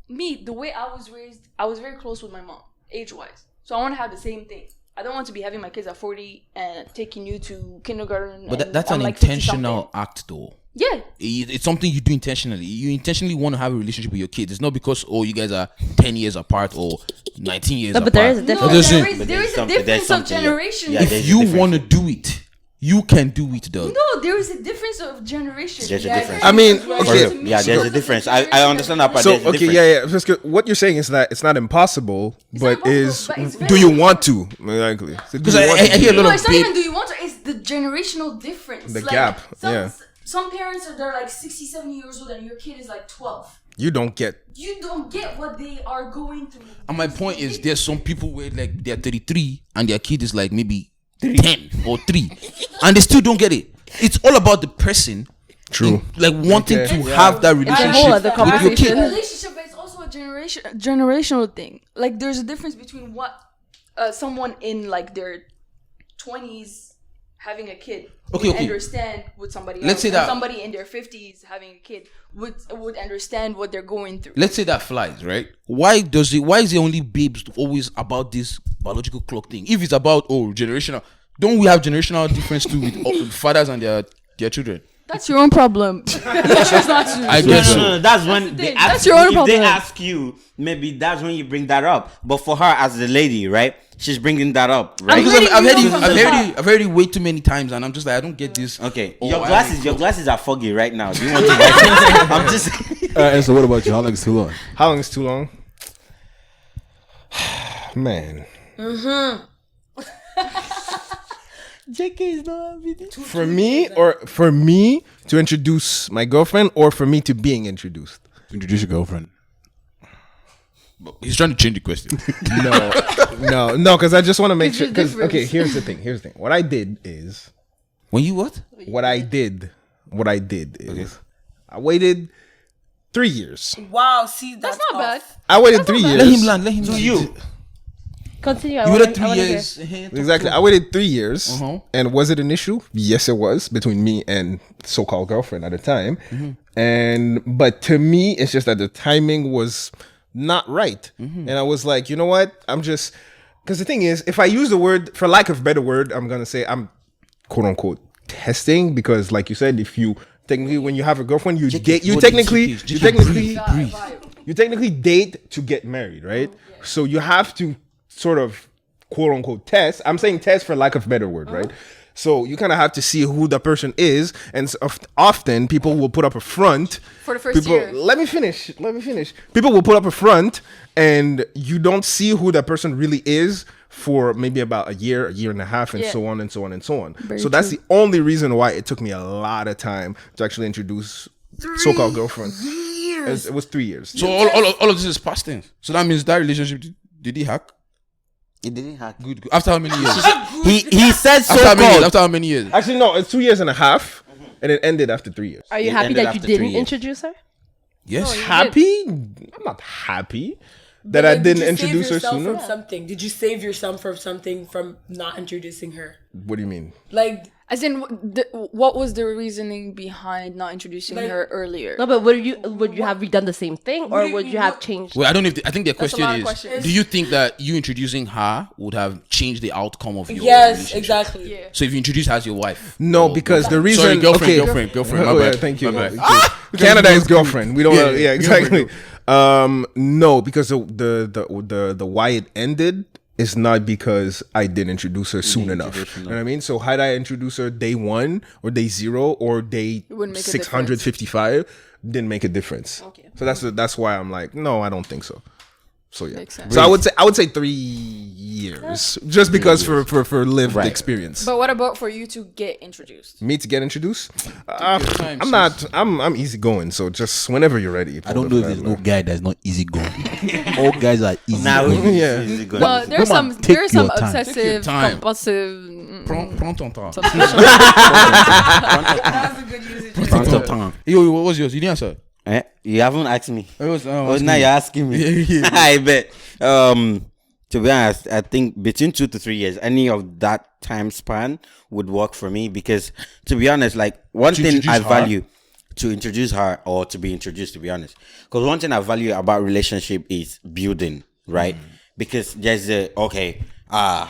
Speaker 2: me, the way I was raised, I was very close with my mom, age-wise. So I want to have the same thing. I don't want to be having my kids at 40 and taking you to kindergarten.
Speaker 4: But
Speaker 2: and
Speaker 4: that's
Speaker 2: I'm
Speaker 4: an
Speaker 2: like 50
Speaker 4: intentional
Speaker 2: something.
Speaker 4: act, though.
Speaker 2: Yeah.
Speaker 4: It's something you do intentionally. You intentionally want to have a relationship with your kids. It's not because you guys are 10 years apart or 19 years
Speaker 7: No,
Speaker 4: apart.
Speaker 7: but there is a
Speaker 2: No,
Speaker 7: difference.
Speaker 4: Just
Speaker 2: there
Speaker 4: saying.
Speaker 2: is, there is a
Speaker 3: something- there's
Speaker 2: difference of
Speaker 3: something, yeah.
Speaker 2: generation.
Speaker 3: Yeah,
Speaker 4: If
Speaker 3: there's a
Speaker 4: you
Speaker 3: difference.
Speaker 4: want to do it, you can do it, dog.
Speaker 2: No, there is a difference of generation.
Speaker 3: There's a
Speaker 2: Yeah,
Speaker 3: difference.
Speaker 6: I mean,
Speaker 2: Right.
Speaker 6: okay.
Speaker 2: To me,
Speaker 3: Yeah, there's a
Speaker 2: it's
Speaker 3: difference.
Speaker 2: generation
Speaker 3: I understand that part.
Speaker 6: So
Speaker 3: There's a
Speaker 6: okay,
Speaker 3: difference.
Speaker 6: Just what you're saying is that it's not impossible, but
Speaker 2: impossible,
Speaker 6: is
Speaker 2: but it's
Speaker 6: do
Speaker 2: very
Speaker 6: you want to? Exactly. So do
Speaker 4: Because
Speaker 6: you
Speaker 4: I
Speaker 6: want to
Speaker 4: hear a
Speaker 6: do
Speaker 4: lot
Speaker 2: No,
Speaker 4: of
Speaker 2: it's not
Speaker 4: big.
Speaker 2: even do you want to, it's the generational difference.
Speaker 6: The gap,
Speaker 2: Some,
Speaker 6: yeah.
Speaker 2: Some parents they're like 60, 70 years old and your kid is like 12.
Speaker 6: You don't get.
Speaker 2: You don't get what they are going through.
Speaker 4: And my point is, there's some people where like they're 33 and their kid is like maybe 10 or 3, and they still don't get it. It's all about the person.
Speaker 6: True.
Speaker 4: Like wanting
Speaker 6: Okay.
Speaker 4: to have that
Speaker 7: whole
Speaker 4: relationship
Speaker 7: other
Speaker 4: with your
Speaker 2: It's a
Speaker 4: kid.
Speaker 2: relationship, but it's also a generational thing. Like there's a difference between what someone in like their 20s having a kid
Speaker 4: Okay,
Speaker 2: would
Speaker 4: okay.
Speaker 2: understand with somebody
Speaker 4: Let's
Speaker 2: else.
Speaker 4: say
Speaker 2: And
Speaker 4: that-
Speaker 2: somebody in their 50s having a kid would understand what they're going through.
Speaker 4: Let's say that flies, right? Why is it only babes always about this biological clock thing? If it's about generational, don't we have generational difference too with fathers and their children?
Speaker 2: That's your own problem. You choose not to.
Speaker 4: I guess so.
Speaker 3: No, that's when they
Speaker 2: thing.
Speaker 3: ask
Speaker 2: That's your own
Speaker 3: if
Speaker 2: problem.
Speaker 3: they ask you, maybe that's when you bring that up. But for her as the lady, right? She's bringing that up, right?
Speaker 4: Because
Speaker 2: letting
Speaker 4: I've
Speaker 2: you
Speaker 4: heard
Speaker 2: know
Speaker 4: it,
Speaker 2: from
Speaker 4: I've
Speaker 2: the
Speaker 4: heard
Speaker 2: top.
Speaker 4: it, I've heard it way too many times, and I'm just like, I don't get this.
Speaker 3: Okay,
Speaker 4: Oh,
Speaker 3: your
Speaker 4: I
Speaker 3: glasses are foggy right now. Do you want to? I'm just.
Speaker 1: And so what about you? How long is too long?
Speaker 6: How long is too long? Man.
Speaker 3: JK is not having
Speaker 6: For me to introduce my girlfriend, or for me to being introduced.
Speaker 1: Introduce your girlfriend.
Speaker 4: He's trying to change the question.
Speaker 6: No, because I just want to make
Speaker 2: It's
Speaker 6: sure.
Speaker 2: the
Speaker 6: Because
Speaker 2: difference.
Speaker 6: okay, here's the thing. What I did is
Speaker 4: When you what?
Speaker 6: I waited 3 years.
Speaker 5: Wow, see, that's,
Speaker 2: That's not bad.
Speaker 6: I waited 3 years.
Speaker 4: Let him land. Let him land.
Speaker 3: you.
Speaker 7: Continue. I
Speaker 4: You
Speaker 7: wanna-
Speaker 4: waited
Speaker 7: I
Speaker 4: 3
Speaker 7: wanna
Speaker 4: years.
Speaker 7: hear.
Speaker 6: Exactly. I waited 3 years.
Speaker 4: Uh-huh.
Speaker 6: And was it an issue? Yes, it was, between me and so-called girlfriend at the time. But to me, it's just that the timing was not right. And I was like, you know what? Because the thing is, if I use the word, for lack of a better word, I'm going to say I'm quote unquote testing, because like you said, if you technically, when you have a girlfriend, you technically date to get married, right? So you have to sort of quote unquote test. I'm saying test for lack of a better word, right? So you kind of have to see who the person is, and often people will put up a front
Speaker 2: For the first year.
Speaker 6: Let me finish. People will put up a front, and you don't see who that person really is for maybe about a year and a half, and
Speaker 2: Yeah.
Speaker 6: so on and so on and so on.
Speaker 2: Very
Speaker 6: So that's
Speaker 2: true.
Speaker 6: the only reason why it took me a lot of time to actually introduce so-called girlfriend. It was 3 years.
Speaker 4: So all of this is past tense. So that means that relationship did he hack?
Speaker 3: It didn't happen.
Speaker 4: Good. After how many years?
Speaker 3: He said so
Speaker 4: After how many years?
Speaker 3: called.
Speaker 4: After how many years?
Speaker 6: Actually, no, it's 2 years and a half, and it ended after 3 years.
Speaker 7: Are you
Speaker 3: It
Speaker 7: happy
Speaker 3: ended
Speaker 7: that you
Speaker 3: after 3
Speaker 7: didn't
Speaker 3: years.
Speaker 7: introduce her?
Speaker 4: Yes.
Speaker 6: Happy? I'm not happy that I
Speaker 5: Like,
Speaker 6: didn't
Speaker 5: did you
Speaker 6: introduce
Speaker 5: save
Speaker 6: her
Speaker 5: yourself
Speaker 6: sooner.
Speaker 5: from something? Did you save yourself from something from not introducing her?
Speaker 6: What do you mean?
Speaker 5: Like,
Speaker 2: As in, what was the reasoning behind not introducing
Speaker 5: Like-
Speaker 2: her earlier?
Speaker 7: No, but would you have redone the same thing, or would you have changed?
Speaker 4: Well, I don't know if I think the
Speaker 2: That's a
Speaker 4: question
Speaker 2: lot of
Speaker 4: is:
Speaker 2: questions.
Speaker 4: do you think that you introducing her would have changed the outcome of your
Speaker 5: yes,
Speaker 4: relationship?
Speaker 5: exactly.
Speaker 2: Yeah.
Speaker 4: So if you introduce her as your wife,
Speaker 6: No, because the reason.
Speaker 4: sorry, girlfriend,
Speaker 6: okay.
Speaker 4: girlfriend. My
Speaker 6: Oh, yeah,
Speaker 4: bad.
Speaker 6: thank you.
Speaker 4: My bad.
Speaker 6: Canada is girlfriend. We don't.
Speaker 4: Yeah,
Speaker 6: Yeah, exactly. No, because the why it ended is not because I didn't introduce her soon enough. You know what I mean? So had I introduced her day 1 or day 0 or day
Speaker 2: wouldn't make a
Speaker 6: 655, didn't make a difference.
Speaker 2: Okay.
Speaker 6: So that's why I'm like, no, I don't think so. So yeah.
Speaker 2: Makes sense.
Speaker 6: So I would say 3 years, just because for lived experience.
Speaker 2: But what about for you to get introduced?
Speaker 6: Me to get introduced?
Speaker 4: time,
Speaker 6: I'm not. I'm easygoing. So just whenever you're ready.
Speaker 1: I don't know if there's no guy that's not easy going. All guys are easy
Speaker 3: Now,
Speaker 1: going.
Speaker 6: Yeah.
Speaker 2: Well, there's
Speaker 1: Come on,
Speaker 2: some
Speaker 1: take
Speaker 2: there's some
Speaker 1: your time.
Speaker 4: Take your
Speaker 2: obsessive,
Speaker 4: time.
Speaker 2: compulsive.
Speaker 4: Prends ton temps.
Speaker 1: Time.
Speaker 4: Yo, what was yours? You didn't answer.
Speaker 3: You haven't asked me.
Speaker 4: It was,
Speaker 3: Oh, now you're asking me.
Speaker 4: Yeah.
Speaker 3: I bet. To be honest, I think between 2 to 3 years, any of that time span would work for me, because to be honest, like one
Speaker 4: To
Speaker 3: thing
Speaker 4: introduce
Speaker 3: I
Speaker 4: her?
Speaker 3: value to introduce her or to be introduced, to be honest, because one thing I value about relationship is building, right? Because there's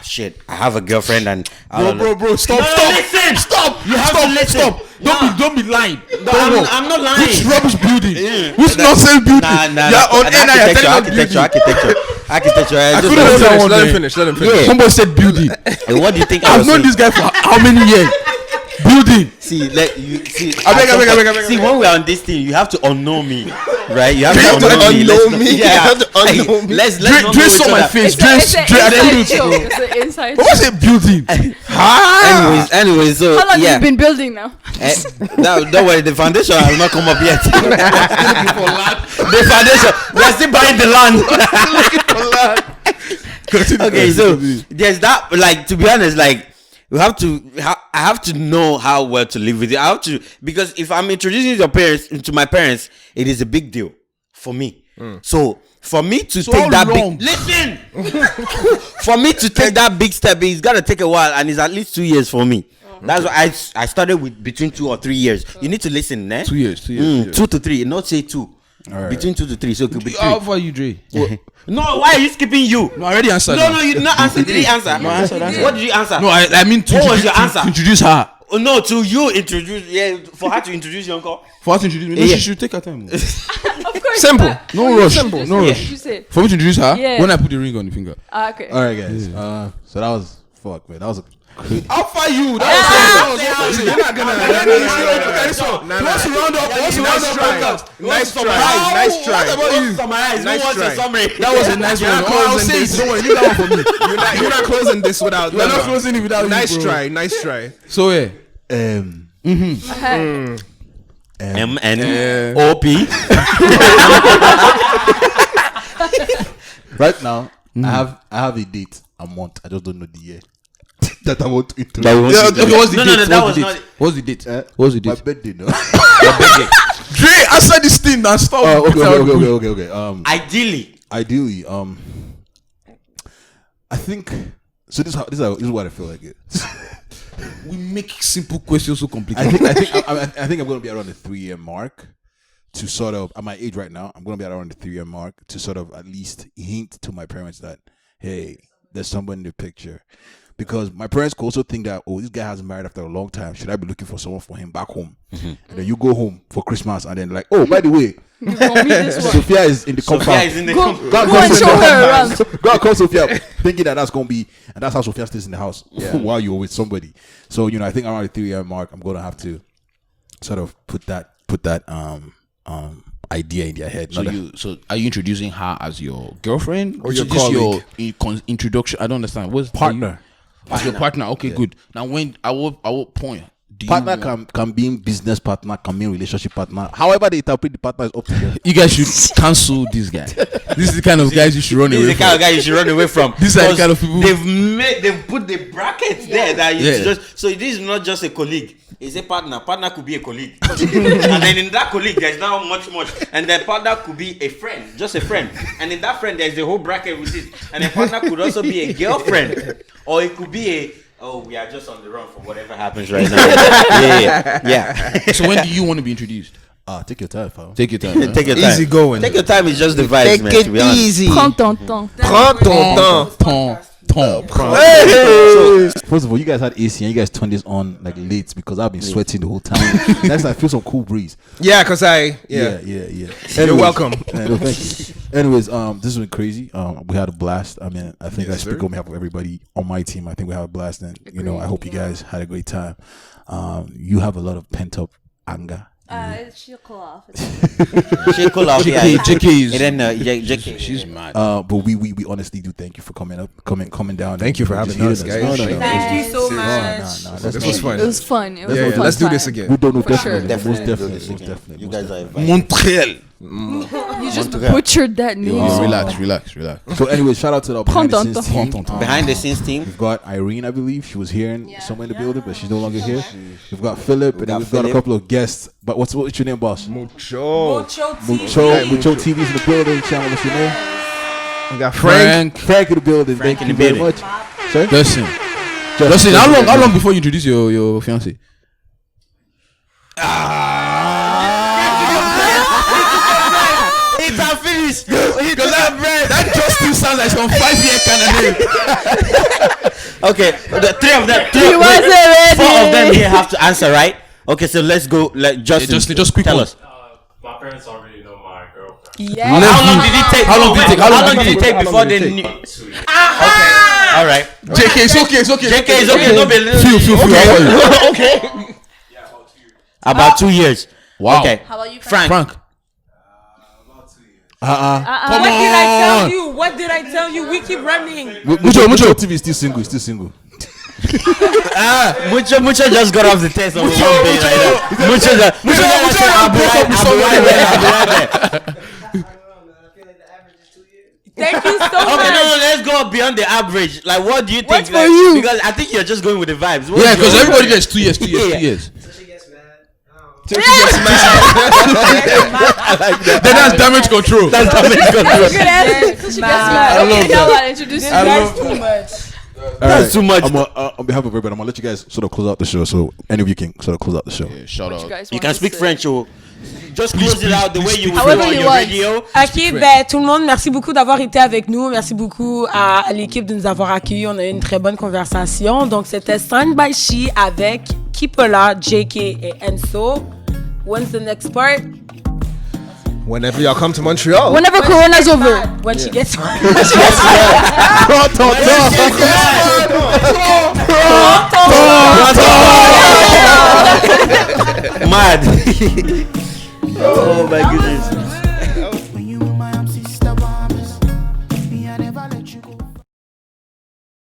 Speaker 3: shit, I have a girlfriend and
Speaker 4: Bro, stop,
Speaker 3: No,
Speaker 4: stop,
Speaker 3: listen.
Speaker 4: stop.
Speaker 3: You have
Speaker 4: stop,
Speaker 3: to listen.
Speaker 4: Stop. Don't be lying.
Speaker 3: I'm not lying.
Speaker 4: Which rubbish building?
Speaker 3: Yeah.
Speaker 4: Which nonsense building?
Speaker 3: Nah,
Speaker 4: Yeah, on air now you're telling us
Speaker 3: architecture.
Speaker 4: I
Speaker 3: I
Speaker 4: couldn't hold that one
Speaker 6: Let
Speaker 4: there.
Speaker 6: him finish. Let him finish.
Speaker 3: Yeah.
Speaker 4: Somebody said building.
Speaker 3: What do you think? I
Speaker 4: I've
Speaker 3: was
Speaker 4: known
Speaker 3: saying?
Speaker 4: this guy for how many years? Building.
Speaker 3: See,
Speaker 4: I beg.
Speaker 3: See, when we're on this thing, you have to unknow me, right? You have
Speaker 6: You have to unknow me.
Speaker 3: Yeah,
Speaker 6: You have to unknow me.
Speaker 3: Let's
Speaker 4: Dre
Speaker 3: not know each
Speaker 4: saw my
Speaker 3: other.
Speaker 4: face.
Speaker 2: It's an inside joke.
Speaker 4: Dre.
Speaker 2: It's an inside
Speaker 4: What was
Speaker 2: joke.
Speaker 4: it? Building.
Speaker 3: Anyways, so
Speaker 2: How long have
Speaker 3: yeah.
Speaker 2: you been building now?
Speaker 3: Don't worry, the foundation has not come up yet. The foundation, we're still buying the land. Okay, so there's that. Like, to be honest, like I have to know how well to live with it. I have to, because if I'm introducing your parents to my parents, it is a big deal for me. So for me to
Speaker 4: So
Speaker 3: take
Speaker 4: how
Speaker 3: that
Speaker 4: long?
Speaker 3: big listen, for me to take that big step, it's gonna take a while, and it's at least 2 years for me. That's why I started with between 2 or 3 years. You need to listen, eh?
Speaker 4: 2 years.
Speaker 3: 2 to 3, not say 2.
Speaker 1: All
Speaker 3: Between 2 to 3, so it could be 3.
Speaker 4: How far are you, Dre?
Speaker 3: No, why are you skipping you?
Speaker 4: No, I already answered.
Speaker 3: No, you did not answer. Did he answer?
Speaker 4: No, I answered.
Speaker 3: What did you answer?
Speaker 4: No, I mean to
Speaker 3: What was
Speaker 4: introduce-
Speaker 3: your answer?
Speaker 4: to introduce her.
Speaker 3: Oh, no, to you introduce. Yeah, for her to introduce your uncle.
Speaker 4: For her to introduce me. No,
Speaker 3: Yeah.
Speaker 4: she should take her time.
Speaker 2: Of course.
Speaker 6: Simple.
Speaker 2: but-
Speaker 4: No rush.
Speaker 6: Simple.
Speaker 4: No
Speaker 2: Yeah,
Speaker 4: rush.
Speaker 2: you say.
Speaker 4: For me to introduce her,
Speaker 2: Yeah.
Speaker 4: when I put the ring on the finger.
Speaker 2: Okay.
Speaker 1: All right, guys. So that was fuck, man. That was a
Speaker 4: How far you? That was
Speaker 6: You're not gonna.
Speaker 4: Once you round up,
Speaker 6: Nice try. Nice try.
Speaker 4: What about you?
Speaker 3: Summarize.
Speaker 6: Nice
Speaker 3: What's
Speaker 6: try.
Speaker 3: your summary?
Speaker 4: That was a nice one. I'll say it. Don't worry, leave that one for me.
Speaker 6: You're not closing this without.
Speaker 4: We're not closing it without you,
Speaker 6: Nice
Speaker 4: bro.
Speaker 6: try. Nice try.
Speaker 4: So yeah.
Speaker 3: MNOP.
Speaker 1: right now. I have a date a month. I just don't know the year that I want to introduce.
Speaker 4: Yeah, okay, what's the
Speaker 3: No,
Speaker 4: date?
Speaker 3: no, that was not.
Speaker 4: What's the date? What's the
Speaker 1: My
Speaker 4: date?
Speaker 1: birthday, no.
Speaker 4: Dre, answer this thing and stop.
Speaker 1: Okay.
Speaker 3: Ideally,
Speaker 1: Ideally, I think so. This is what I feel like it.
Speaker 4: We make simple questions so complicated.
Speaker 1: I think I'm going to be around the 3-year mark to sort of, at my age right now, I'm going to be around the 3-year mark to sort of at least hint to my parents that, hey, there's someone in the picture. Because my parents could also think that, oh, this guy hasn't married after a long time. Should I be looking for someone for him back home? And then you go home for Christmas and then like, oh, by the way,
Speaker 2: You gonna meet this one.
Speaker 1: Sophia is in the
Speaker 3: Sophia
Speaker 1: compound.
Speaker 3: is in the
Speaker 2: Go
Speaker 3: compound.
Speaker 2: and show her around.
Speaker 1: Go and call Sophia, thinking that that's gonna be, and that's how Sophia stays in the house while you're with somebody. So I think around the 3-year mark, I'm gonna have to sort of put that idea in their head.
Speaker 4: So are you introducing her as your girlfriend
Speaker 6: Or your
Speaker 4: Is this
Speaker 6: colleague?
Speaker 4: introduction? I don't understand. What's
Speaker 1: Partner.
Speaker 4: As your partner? Okay, good. Now, at what point do
Speaker 1: Partner
Speaker 4: you
Speaker 1: can be business partner, can be relationship partner. However they interpret the partner is up to them.
Speaker 4: You guys should cancel this guy. This is the kind of guys you should run
Speaker 3: This is
Speaker 4: away
Speaker 3: the kind of
Speaker 4: from.
Speaker 3: guy you should run away from.
Speaker 4: These are the
Speaker 3: Because
Speaker 4: kind of people-
Speaker 3: they've put the brackets there that you
Speaker 4: Yeah.
Speaker 3: just. So this is not just a colleague. It's a partner. Partner could be a colleague, and then in that colleague there's now much, and the partner could be a friend, just a friend, and in that friend there's a whole bracket with it, and the partner could also be a girlfriend, or it could be a. Oh, we are just on the run for whatever happens right now. yeah.
Speaker 4: So when do you want to be introduced?
Speaker 1: Take your time, fam.
Speaker 4: Take your time.
Speaker 3: Take your time.
Speaker 6: Easy going.
Speaker 3: Take your time. It's just the vibes,
Speaker 6: Take
Speaker 3: man.
Speaker 6: it
Speaker 3: To be honest.
Speaker 6: easy.
Speaker 2: Prends ton temps.
Speaker 6: Prends ton temps.
Speaker 4: Ton.
Speaker 1: So, first of all, you guys had AC and you guys turned this on like late because I've been sweating the whole time. Next time I feel some cool breeze.
Speaker 6: Yeah, cause
Speaker 1: Yeah.
Speaker 6: You're
Speaker 1: Anyways,
Speaker 6: welcome.
Speaker 1: no, thank you. Anyways, this has been crazy. We had a blast. I mean, I think I
Speaker 6: Yes,
Speaker 1: speak
Speaker 6: sir.
Speaker 1: on behalf of everybody on my team. I think we had a blast, and I hope you guys had a great time. You have a lot of pent up anger.
Speaker 7: She'll cool off.
Speaker 3: She cool off, yeah.
Speaker 4: JK is.
Speaker 3: And then JK.
Speaker 4: She's mad.
Speaker 1: But we honestly do thank you for coming down.
Speaker 6: Thank you for having us, guys.
Speaker 1: No,
Speaker 5: Thank you so
Speaker 1: no,
Speaker 5: much.
Speaker 1: no.
Speaker 6: This was fun.
Speaker 2: It was fun. It was
Speaker 6: Yeah,
Speaker 2: a
Speaker 6: yeah.
Speaker 2: fun
Speaker 6: Let's do this
Speaker 2: time.
Speaker 6: again.
Speaker 1: We don't know
Speaker 2: For sure.
Speaker 1: definitely, most
Speaker 3: Definitely.
Speaker 1: definitely.
Speaker 3: You guys are invited.
Speaker 4: Montreal.
Speaker 2: You just butchered that news.
Speaker 4: Relax.
Speaker 1: So anyway, shout out to the
Speaker 2: Prends
Speaker 1: behind the
Speaker 2: ton
Speaker 1: scenes
Speaker 2: temps.
Speaker 1: team.
Speaker 3: Behind the scenes team.
Speaker 1: We've got Irene, I believe. She was here somewhere in the building, but she's no longer here. We've got Philip, and then we've got a
Speaker 3: Philip.
Speaker 1: couple of guests. But what's your name, boss?
Speaker 6: Mucho.
Speaker 1: Mucho TV's in the building. Channel, what's your name?
Speaker 6: We got Frank.
Speaker 1: Frank in the building.
Speaker 3: Frank
Speaker 1: Thank
Speaker 3: in
Speaker 1: you
Speaker 3: the
Speaker 1: very
Speaker 3: building.
Speaker 1: much. Sorry?
Speaker 4: Listen.
Speaker 1: Just-
Speaker 4: How long before you introduce your fiance?
Speaker 3: It's unfinished.
Speaker 4: Because that just still sounds like some 5-year kind of name.
Speaker 3: Okay, the three of them.
Speaker 2: wasn't ready.
Speaker 3: 4 of them here have to answer, right? Okay, so let's go. Justin,
Speaker 4: just quick
Speaker 3: tell
Speaker 4: one.
Speaker 3: us.
Speaker 8: My parents already know my girlfriend.
Speaker 2: Yeah.
Speaker 3: How long did it take?
Speaker 4: How long did it take?
Speaker 3: How long did it take before they knew?
Speaker 8: About 2 years.
Speaker 3: Okay, all right.
Speaker 4: JK, it's okay.
Speaker 3: JK is okay. No,
Speaker 4: Feel.
Speaker 3: okay. About 2 years.
Speaker 4: Wow.
Speaker 3: Okay.
Speaker 7: How about you,
Speaker 3: Frank.
Speaker 4: Come
Speaker 5: What did I tell
Speaker 4: on.
Speaker 5: you? What did I tell you? We keep running.
Speaker 1: Mucho TV is still single.
Speaker 3: Mucho just got off the test on one day right now. Mucho I'll be right there.
Speaker 5: Thank you so
Speaker 3: Okay, no,
Speaker 5: much.
Speaker 3: let's go beyond the average. Like, what do you think?
Speaker 2: What's for
Speaker 3: Like,
Speaker 2: you?
Speaker 3: Because I think you're just going with the vibes.
Speaker 4: Yeah, because everybody gets 2 years.
Speaker 9: So she gets mad.
Speaker 4: Then that's damage control.
Speaker 2: That's a good answer. So she gets mad.
Speaker 4: I love
Speaker 2: Okay, now
Speaker 4: that.
Speaker 2: I'll introduce you.
Speaker 5: That's too much.
Speaker 3: That's too much.
Speaker 1: On behalf of everybody, I'm gonna let you guys sort of close out the show. So any of you can sort of close out the show.
Speaker 4: Yeah, shout
Speaker 2: What you
Speaker 4: out.
Speaker 2: guys
Speaker 3: You
Speaker 2: want
Speaker 3: can
Speaker 2: to
Speaker 3: speak
Speaker 2: say?
Speaker 3: French, oh. Just close it out the way you would
Speaker 2: However
Speaker 3: do on
Speaker 2: you
Speaker 3: your
Speaker 2: want.
Speaker 3: radio.
Speaker 5: Ok, ben tout le monde, merci beaucoup d'avoir été avec nous. Merci beaucoup à l'équipe de nous avoir accueillis. On a eu une très bonne conversation. Donc, c'était Stand by She avec Kipola, JK et Enso. When's the next part?
Speaker 6: Whenever y'all come to Montreal.
Speaker 2: Whenever Corona's over.
Speaker 5: When she gets
Speaker 3: Mad. Oh my goodness.